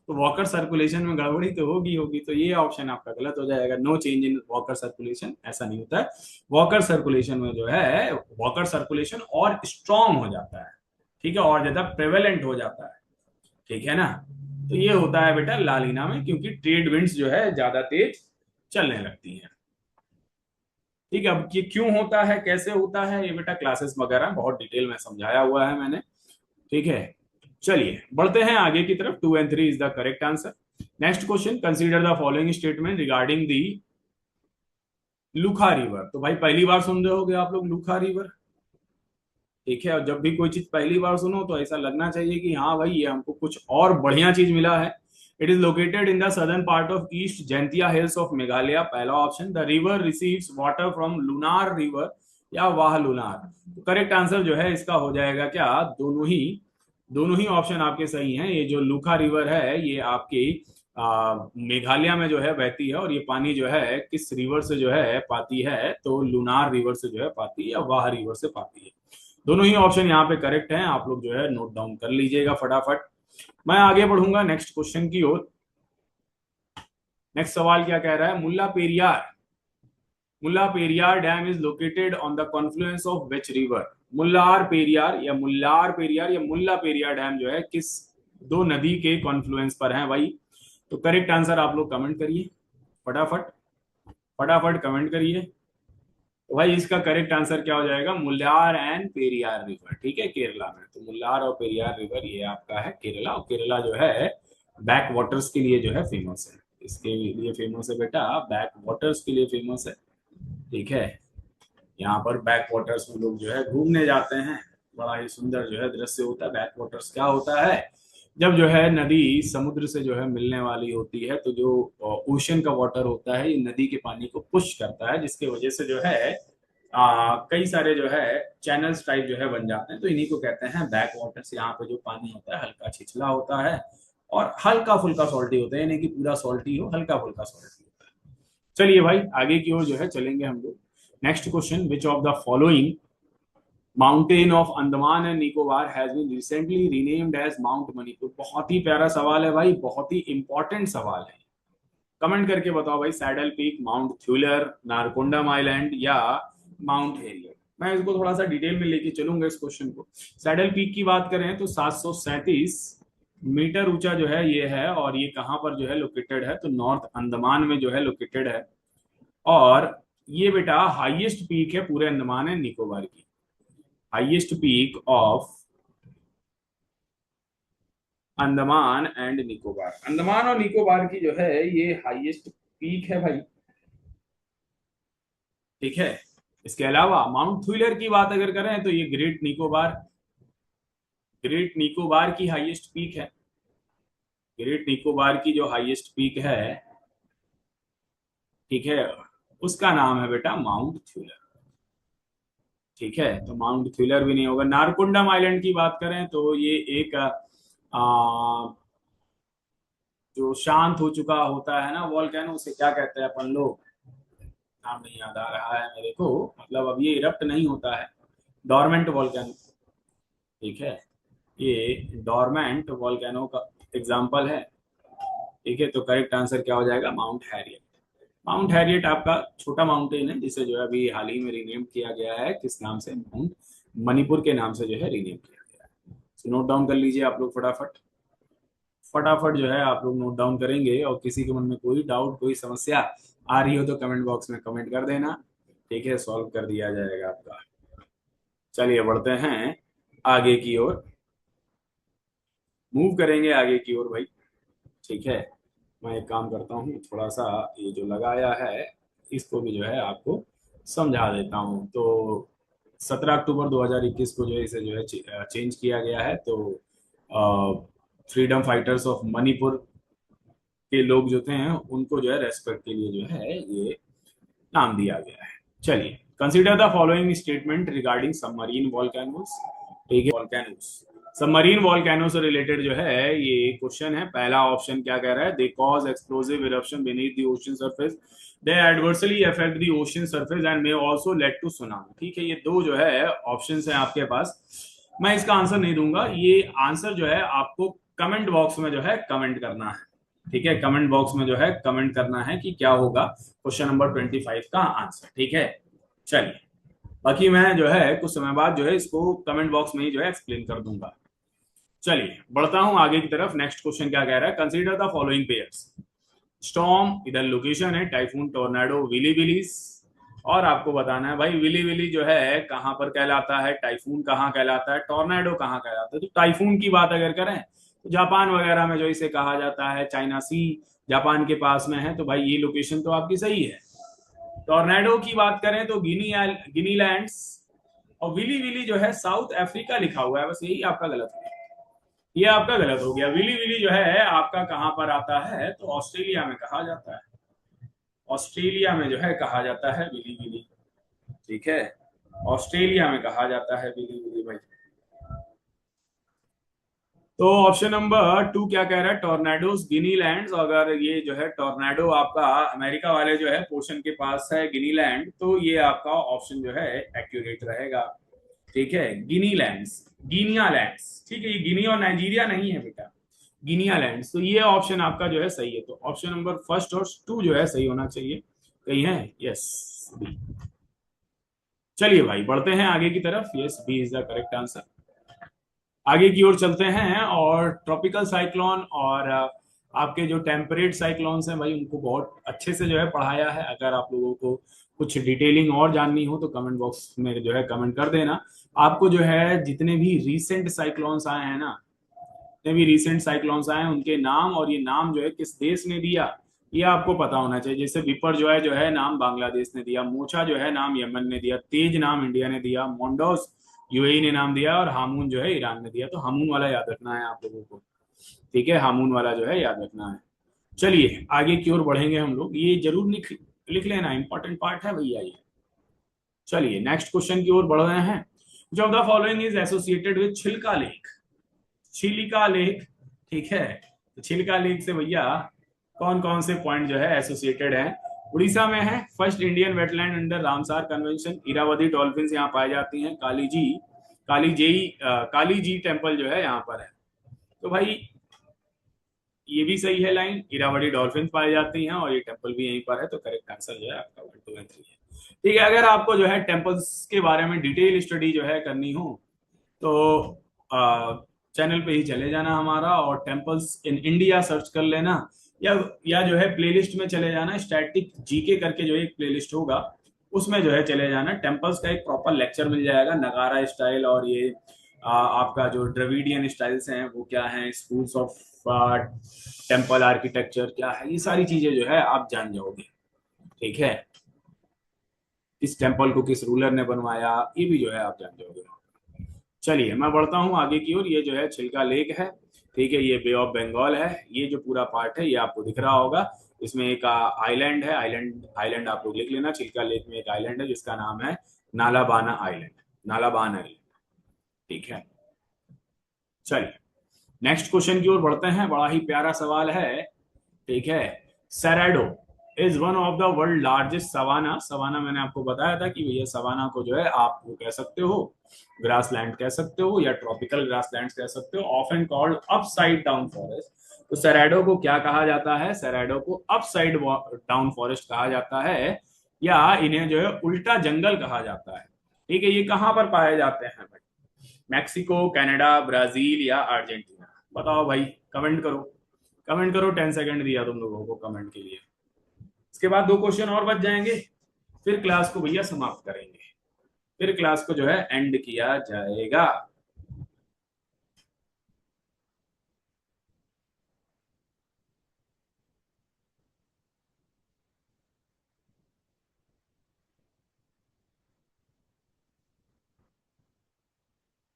तो वॉकर सर्कुलेशन में गड़बड़ी तो होगी होगी, तो ये ऑप्शन आपका गलत हो जाएगा। No change in Walker circulation, ऐसा नहीं होता है। वॉकर सर्कुलेशन में जो है वॉकर सर्कुलेशन और स्ट्रांग हो जाता है, ठीक है, और ज्यादा प्रेवेलेंट हो जाता है। ठीक है ना, तो ये होता है बेटा लालीना में, क्योंकि ट्रेड विंड्स जो है ज्यादा तेज चलने लगती हैं। ठीक है, अब ये क्यों होता है, कैसे होता है, ये बेटा क्लासेस वगैरह बहुत डिटेल में समझाया हुआ है मैंने। ठीक है, चलिए बढ़ते हैं आगे की तरफ। 2 and 3 is the correct answer. Next question, consider the following statement regarding the Lukha river. तो भाई पहली बार सुन रहे होगे आप लोग लूखा रिवर। ठीक है, और जब भी कोई चीज पहली बार सुनो तो ऐसा लगना चाहिए कि हाँ भाई ये हमको कुछ और बढ़िया चीज मिला है। It is located in the southern part of East Jaintia Hills of Meghalaya, पहला option. The river receives water from Lunar river या वाह लुनार। तो करेक्ट आंसर जो है इसका हो जाएगा क्या, दोनों ही ऑप्शन आपके सही हैं। ये जो लूखा रिवर है ये आपकी मेघालय में जो है बहती है, और ये पानी जो है किस रिवर से जो है पाती है, तो लुनार रिवर से जो है पाती है या वाह रिवर से पाती है। दोनों ही ऑप्शन यहाँ पे करेक्ट हैं, आप लोग जो है नोट डाउन कर लीजिएगा फटाफट। मैं आगे बढ़ूंगा नेक्स्ट क्वेश्चन की ओर। नेक्स्ट सवाल क्या कह रहा है, Mullaperiyar Mullaperiyar dam is located on the confluence of which river. Mullaperiyar dam जो है किस दो नदी के कॉन्फ्लुएंस पर है भाई। तो करेक्ट आंसर आप लोग कमेंट करिए, फटाफट फटाफट कमेंट करिए। तो भाई इसका करेक्ट आंसर क्या हो जाएगा, मुल्लार एंड पेरियार रिवर। ठीक है, केरला में तो मुल्लार और पेरियार रिवर ये आपका है केरला। और केरला जो है बैक वाटर्स के लिए जो है फेमस है, इसके लिए फेमस है बेटा, बैक वाटर्स के लिए फेमस है। ठीक है, यहाँ पर बैक वाटर्स में लोग जो है घूमने जाते हैं, बड़ा ही सुंदर जो है दृश्य होता है। बैक वाटर्स क्या होता है, जब जो है नदी समुद्र से जो है मिलने वाली होती है तो जो ओशन का वाटर होता है ये नदी के पानी को पुश करता है, जिसके वजह से जो है कई सारे जो है चैनल्स टाइप जो है बन जाते हैं, तो इन्हीं को कहते हैं बैक वाटर्स। यहाँ पे जो पानी होता है हल्का छिछला होता है और हल्का फुल्का सॉल्टी होता है, यानी कि पूरा सॉल्टी हो, हल्का फुल्का सॉल्टी होता है। चलिए भाई आगे की ओर जो है चलेंगे हम लोग। Next question, which of the following mountain of Andaman and Nicobar has been recently renamed as mount Manipur. बहुत ही प्यारा सवाल है भाई, बहुत ही इंपॉर्टेंट सवाल है। कमेंट करके बताओ भाई, saddle peak, mount Thuillier, Narcondam island या माउंट हेरियट। मैं इसको थोड़ा सा डिटेल में लेके चलूंगा इस क्वेश्चन को। सैडल पीक की बात करें तो 737 मीटर ऊंचा जो है ये है, और ये कहां पर जो है लोकेटेड है, तो नॉर्थ अंडमान में जो है लोकेटेड है। और ये बेटा हाईएस्ट पीक है पूरे अंडमान एंड निकोबार की, highest peak of Andaman and Nicobar. Andaman और निकोबार की जो है ये हाईएस्ट पीक है भाई। ठीक है, इसके अलावा माउंट थ्यूलर की बात अगर करें तो ये ग्रेट निकोबार की हाईएस्ट पीक है। ग्रेट निकोबार की जो हाईएस्ट पीक है, ठीक है, उसका नाम है बेटा माउंट थ्यूलर। ठीक है, तो माउंट थ्यूलर भी नहीं होगा। नारकुंडम आइलैंड की बात करें तो ये एक जो शांत हो चुका होता है ना वॉल्केनो, उसे क्या कहते हैं अपन लोग, नाम नहीं याद आ रहा है मेरे को, मतलब अब ये इरप्ट नहीं होता है, डोरमेंट वॉल्केनो। ठीक है, ये डोरमेंट वॉल्केनो का एग्जाम्पल है। ठीक है, तो करेक्ट आंसर क्या हो जाएगा, माउंट हैरियट। माउंट हैरियट आपका छोटा माउंटेन है जिसे जो है अभी हाल ही में रीनेम किया गया है, किस नाम से, माउंट मणिपुर के नाम से जो है रीनेम किया गया है। तो नोट डाउन कर लीजिए आप लोग फटाफट फटाफट जो है आप लोग नोट डाउन करेंगे, और किसी के मन में कोई डाउट कोई समस्या आ रही हो तो कमेंट बॉक्स में कमेंट कर देना। ठीक है, सॉल्व कर दिया जाएगा आपका। चलिए बढ़ते हैं आगे की ओर, मूव करेंगे आगे की ओर भाई। ठीक है, मैं एक काम करता हूँ, थोड़ा सा ये जो लगाया है इसको भी जो है आपको समझा देता हूँ। तो 17 अक्टूबर 2021 को जो है इसे जो है चेंज किया गया है। तो फ्रीडम फाइटर्स ऑफ मणिपुर के लोग जो थे उनको जो है रेस्पेक्ट के लिए जो है ये नाम दिया गया है। चलिए, consider the following statement regarding submarine volcanoes. ठीक है, वॉल्केनोस, सबमरीन वॉल्केनो से रिलेटेड जो है ये क्वेश्चन है। पहला ऑप्शन क्या कह रहा है, they cause explosive eruption beneath the ocean surface, they adversely affect the ocean surface and may also lead to tsunami. ठीक है, ये दो जो है ऑप्शंस हैं आपके पास। मैं इसका आंसर नहीं दूंगा, ये आंसर जो है आपको कमेंट बॉक्स में जो है कमेंट करना है। ठीक है, कमेंट बॉक्स में जो है कमेंट करना है कि क्या होगा क्वेश्चन नंबर 25 का आंसर। ठीक है, चलिए बाकी मैं जो है कुछ समय बाद जो है इसको कमेंट बॉक्स में ही जो है एक्सप्लेन कर दूंगा। चलिए बढ़ता हूं आगे की तरफ। नेक्स्ट क्वेश्चन क्या कह रहा है, consider the following pairs. Storm, इधर लोकेशन है टाइफून, टोर्नाडो, विली विलीज। और आपको बताना है भाई विली विली जो है कहां पर कहलाता है, टाइफून कहां कहलाता है, टोर्नाडो कहां कहलाता है। तो टाइफून की बात अगर करें तो जापान वगैरह में जो इसे कहा जाता है, चाइना सी जापान के पास में है, तो भाई ये लोकेशन तो आपकी सही है। टोर्नाडो की बात करें तो गिनी लैंड्स, और विली विली जो है साउथ अफ्रीका लिखा हुआ है, बस यही आपका गलत है, ये आपका गलत हो गया। विली विली जो है आपका कहां पर आता है, तो ऑस्ट्रेलिया में कहा जाता है, ऑस्ट्रेलिया में जो है कहा जाता है विली विली। ठीक है, ऑस्ट्रेलिया में कहा जाता है विली विली भाई। तो ऑप्शन नंबर 2 क्या कह रहा है, टोर्नाडोज गिनी लैंड्स। अगर ये जो है टोर्नाडो आपका अमेरिका वाले जो है पोर्शन के पास है गिनी लैंड, तो ये आपका ऑप्शन जो है एक्यूरेट रहेगा। ठीक है, गिनी लैंड्स, गिनिया लैंड्स। ठीक है, ये गिनी और नाइजीरिया नहीं है बेटा, गिनिया लैंड्स। तो ये ऑप्शन आपका जो है सही है। तो ऑप्शन नंबर फर्स्ट और 2 जो है सही होना चाहिए। कहीं है, यस बी। चलिए भाई बढ़ते हैं आगे की तरफ। Yes, B is the correct answer. आगे की ओर चलते हैं और ट्रॉपिकल साइक्लोन और आपके जो टेम्परेट साइक्लोन्स हैं भाई, उनको बहुत अच्छे से जो है पढ़ाया है। अगर आप लोगों को कुछ डिटेलिंग और जाननी हो तो कमेंट बॉक्स में जो है कमेंट कर देना। आपको जो है जितने भी रीसेंट साइक्लोन्स आए हैं ना, जितने भी रिसेंट साइक्लोन्स आए हैं उनके नाम, और ये नाम जो है किस देश ने दिया ये आपको पता होना चाहिए। जैसे विपर जो है नाम बांग्लादेश ने दिया, मोचा जो है नाम यमन ने दिया, तेज नाम इंडिया ने दिया, मोन्डोस यूएई ने नाम दिया, और हामून जो है ईरान ने दिया। तो हामून वाला याद रखना है आप लोगों को, ठीक है, हामून वाला जो है याद रखना है। चलिए आगे की ओर बढ़ेंगे हम लोग, ये जरूर लिख लिख लेना, इंपॉर्टेंट पार्ट है भैया ये। चलिए नेक्स्ट क्वेश्चन की ओर बढ़ रहे हैं। जो of the following is associated with छिलका लेक। छिलिका लेक, ठीक है, तो छिलका लेक से भैया कौन कौन से पॉइंट जो है एसोसिएटेड है। उड़ीसा में है, first Indian wetland under Ramsar convention, Irrawaddy dolphin यहाँ पाई जाती हैं, काली जी टेम्पल जो है यहाँ पर है। तो भाई ये भी सही है लाइन, इरावदी डॉल्फिन पाई जाती हैं और ये टेम्पल भी यहीं पर है। तो करेक्ट आंसर जो है आपका 1 2 3 है। ठीक है, अगर आपको जो है टेम्पल्स के बारे में डिटेल स्टडी जो है करनी हो तो चैनल पे ही चले जाना हमारा, और टेम्पल्स इन इंडिया सर्च कर लेना, या जो है प्लेलिस्ट में चले जाना, स्टैटिक जीके करके जो एक प्लेलिस्ट होगा उसमें जो है चले जाना। टेम्पल्स का एक प्रॉपर लेक्चर मिल जाएगा, नगारा स्टाइल और ये आपका जो द्रविडियन स्टाइल्स हैं वो क्या है, स्कूल्स ऑफ टेम्पल आर्किटेक्चर क्या है, ये सारी चीजें जो है आप जान जाओगे। ठीक है, इस टेम्पल को किस रूलर ने बनवाया ये भी जो है आप जान जाओगे। चलिए मैं बढ़ता हूँ आगे की ओर। ये जो है छिलका लेक है, ठीक है, ये बे ऑफ बंगाल है। ये जो पूरा पार्ट है ये आपको दिख रहा होगा, इसमें एक आइलैंड है, आइलैंड आइलैंड आप लोग लिख लेना। छिलका लेक में एक आइलैंड है जिसका नाम है नालाबाना आइलैंड, नालाबान आइलैंड, ठीक है। चलिए नेक्स्ट क्वेश्चन की ओर बढ़ते हैं, बड़ा ही प्यारा सवाल है, ठीक है। Cerrado is one of the world largest savanna. Savanna मैंने आपको बताया था कि भैया सवाना को जो है आप वो कह सकते हो ग्रास लैंड कह सकते हो या ट्रॉपिकल ग्रास लैंड कह सकते हो, often called upside down forest. तो सेरेडो को क्या कहा जाता है, सेरेडो को अपसाइड डाउन फॉरेस्ट कहा जाता है, या इन्हें जो है उल्टा जंगल कहा जाता है। ठीक है, ये कहां पर पाए जाते हैं भाई, मैक्सिको, कनाडा, ब्राजील या अर्जेंटीना? बताओ भाई, कमेंट करो, कमेंट करो। 10 सेकंड दिया तुम लोगों को कमेंट के लिए। इसके बाद 2 क्वेश्चन और बच जाएंगे, फिर क्लास को भैया समाप्त करेंगे, फिर क्लास को जो है एंड किया जाएगा।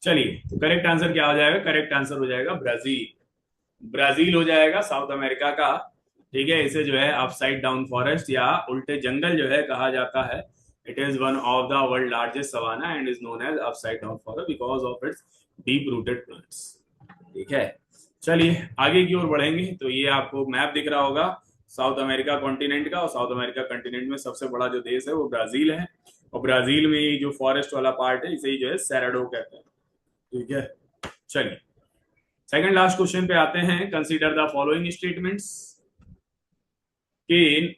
चलिए तो करेक्ट आंसर क्या हो जाएगा, करेक्ट आंसर हो जाएगा ब्राजील। ब्राजील हो जाएगा साउथ अमेरिका का। ठीक है, इसे जो है अपसाइड डाउन फॉरेस्ट या उल्टे जंगल जो है कहा जाता है। It is one of the world largest savanna and is known as upside down forest because of its deep rooted plants. ठीक है, चलिए आगे की ओर बढ़ेंगे। तो ये आपको मैप दिख रहा होगा साउथ अमेरिका कॉन्टिनेंट का, और साउथ अमेरिका कॉन्टिनेंट में सबसे बड़ा जो देश है वो ब्राजील है, और ब्राजील में ये जो फॉरेस्ट वाला पार्ट है इसे ही जो है सेरेडो कहते हैं। ठीक है, चलिए सेकंड लास्ट क्वेश्चन पे आते हैं। Consider the following statements, Ken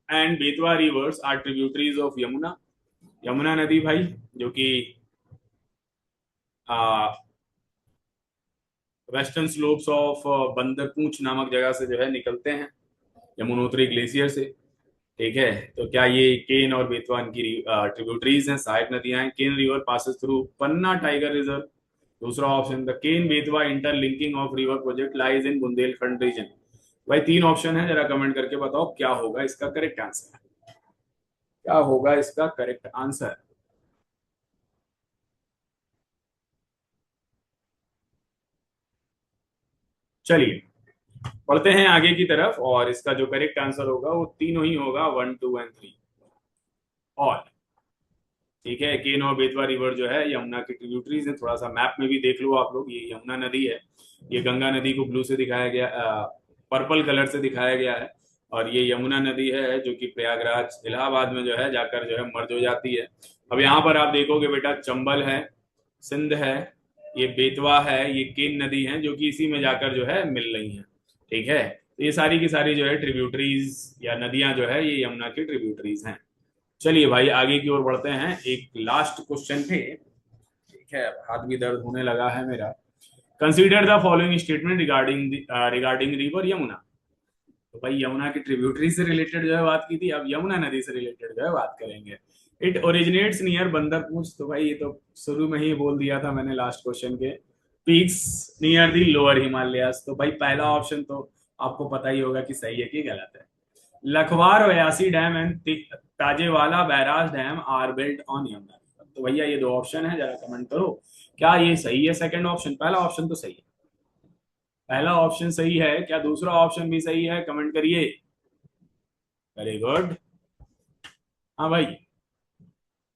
and Betwa rivers are tributaries of Yamuna. Yamuna नदी भाई जो कि वेस्टर्न स्लोप्स ऑफ बंदरपूंछ नामक जगह से जो है निकलते हैं, यमुनोत्री ग्लेशियर से। ठीक है, तो क्या ये केन और बेतवा की ट्रिब्यूटरीज हैं, सहायक नदियां हैं? Ken river passes through Panna tiger reserve. दूसरा option, the Ken Betwa interlinking of river project lies in Bundelkhand region. भाई 3 ऑप्शन है, जरा कमेंट करके बताओ क्या होगा इसका करेक्ट आंसर, क्या होगा इसका करेक्ट आंसर। चलिए पढ़ते हैं आगे की तरफ, और इसका जो करेक्ट आंसर होगा वो तीनों ही होगा, 1 2 एंड 3 और। ठीक है, केन और बेतवा रिवर जो है यमुना की ट्रिब्यूटरीज है। थोड़ा सा मैप में भी देख लो आप लोग, ये यमुना नदी है, ये गंगा नदी को ब्लू से दिखाया गया, पर्पल कलर से दिखाया गया है, और ये यमुना नदी है जो कि प्रयागराज इलाहाबाद में जो है जाकर जो है मर्ज हो जाती है। अब यहाँ पर आप देखोगे बेटा, चंबल है, सिंध है, ये बेतवा है, ये केन नदी है जो कि इसी में जाकर जो है मिल रही हैं। ठीक है, तो ये सारी की सारी जो है ट्रिब्यूटरीज या नदियां जो है ये यमुना की ट्रिब्यूटरीज हैं। चलिए भाई आगे की ओर बढ़ते हैं, एक लास्ट क्वेश्चन पे। ठीक है, हाथ भी दर्द होने लगा है मेरा। Consider the following statement regarding regarding river Yamuna. तो भाई यमुना की ट्रिब्यूटरी से रिलेटेड जो है बात की थी, अब यमुना नदी से रिलेटेड जो है बात करेंगे। इट ओरिजिनेट्स नियर बंदरपूछ, तो भाई ये तो शुरू में ही बोल दिया था मैंने लास्ट क्वेश्चन के। Peaks near the lower Himalayas, तो भाई पहला ऑप्शन तो आपको पता ही होगा कि सही है कि गलत है। Lakhwar Vyasi dam and Tajewala barrage dam are built on Yamuna river. तो भैया ये दो ऑप्शन है, जरा कमेंट करो क्या ये सही है। सेकंड ऑप्शन, पहला ऑप्शन तो सही है, पहला ऑप्शन सही है क्या? दूसरा ऑप्शन भी सही है, कमेंट करिए। Very good. हाँ भाई,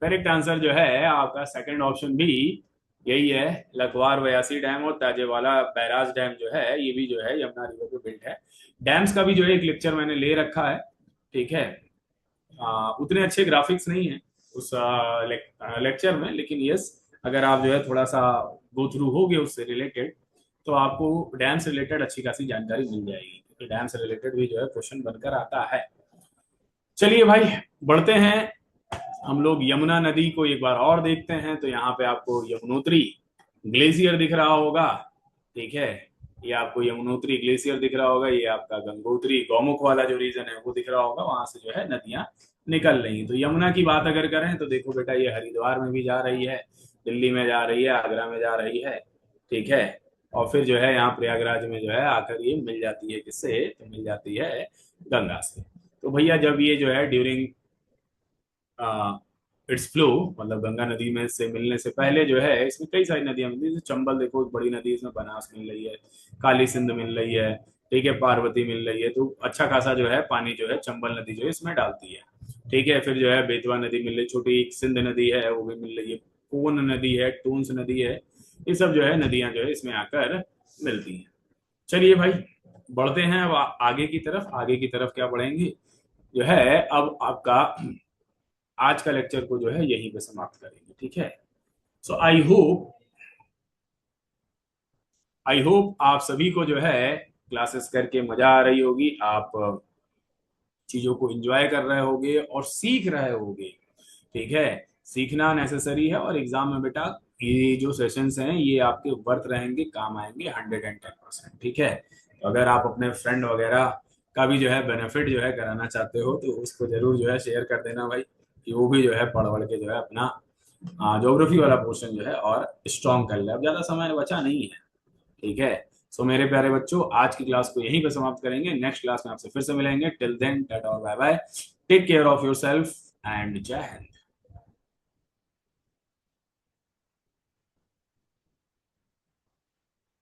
करेक्ट आंसर जो है आपका सेकंड ऑप्शन भी यही है। लखवार बयासी डैम और ताजेवाला बैराज डैम जो है ये भी जो है यमुना रिवर पे बिल्ट है। डैम्स का भी जो है एक लेक्चर मैंने ले रखा है। ठीक है, उतने अच्छे ग्राफिक्स नहीं है उस लेक्चर में, लेकिन यस, अगर आप जो है थोड़ा सा गो थ्रू होगे उससे रिलेटेड, तो आपको डैम से रिलेटेड अच्छी खासी जानकारी मिल जाएगी, क्योंकि डैम से रिलेटेड भी जो है क्वेश्चन बनकर आता है। चलिए भाई बढ़ते हैं हम लोग, यमुना नदी को एक बार और देखते हैं। तो यहाँ पे आपको यमुनोत्री ग्लेशियर दिख रहा होगा। ठीक है, ये आपको यमुनोत्री ग्लेशियर दिख रहा होगा, ये आपका गंगोत्री गौमुख वाला जो रीजन है वो दिख रहा होगा, वहां से जो है नदियां निकल रही हैं। तो यमुना की बात अगर करें तो देखो बेटा, ये हरिद्वार में भी जा रही है, दिल्ली में जा रही है, आगरा में जा रही है। ठीक है, और फिर जो है यहाँ प्रयागराज में जो है आकर ये मिल जाती है, किससे? तो मिल जाती है गंगा से। तो भैया जब ये जो है ड्यूरिंग इट्स फ्लो, मतलब गंगा नदी में से मिलने से पहले जो है इसमें कई सारी नदियां मिलती है, जैसे चंबल देखो एक बड़ी नदी, इसमें बनास मिल रही है, काली सिंध मिल रही है, ठीक है, पार्वती मिल रही है। तो अच्छा खासा जो है पानी जो है चंबल नदी जो है इसमें डालती है। ठीक है, फिर जो है बेतवा नदी मिल रही, छोटी एक सिंध नदी है वो भी मिल रही है, कोन नदी है, टूंस नदी है, ये सब जो है नदियां जो है इसमें आकर मिलती हैं। चलिए भाई बढ़ते हैं अब आगे की तरफ। आगे की तरफ क्या बढ़ेंगे जो है, अब आपका आज का लेक्चर को जो है यहीं पे समाप्त करेंगे। ठीक है, सो आई होप आप सभी को जो है क्लासेस करके मजा आ रही होगी, आप चीजों को एंजॉय कर रहे होगे और सीख रहे होगे। ठीक है, सीखना नेसेसरी है, और एग्जाम में बेटा ये जो सेशंस हैं ये आपके वर्थ रहेंगे, काम आएंगे 110%। ठीक है, तो अगर आप अपने फ्रेंड वगैरह का भी जो है बेनिफिट जो है कराना चाहते हो तो उसको जरूर जो है शेयर कर देना भाई, कि वो भी जो है पढ़ पढ़ के जो है अपना ज्योग्राफी वाला पोर्शन जो है और स्ट्रॉन्ग कर ले। अब ज्यादा समय बचा नहीं है। ठीक है, सो मेरे प्यारे बच्चों आज की क्लास को यहीं पे समाप्त करेंगे, नेक्स्ट क्लास में आपसे फिर से मिलेंगे। टिल देन टाटा और bye bye, take care of yourself and Jai Hind.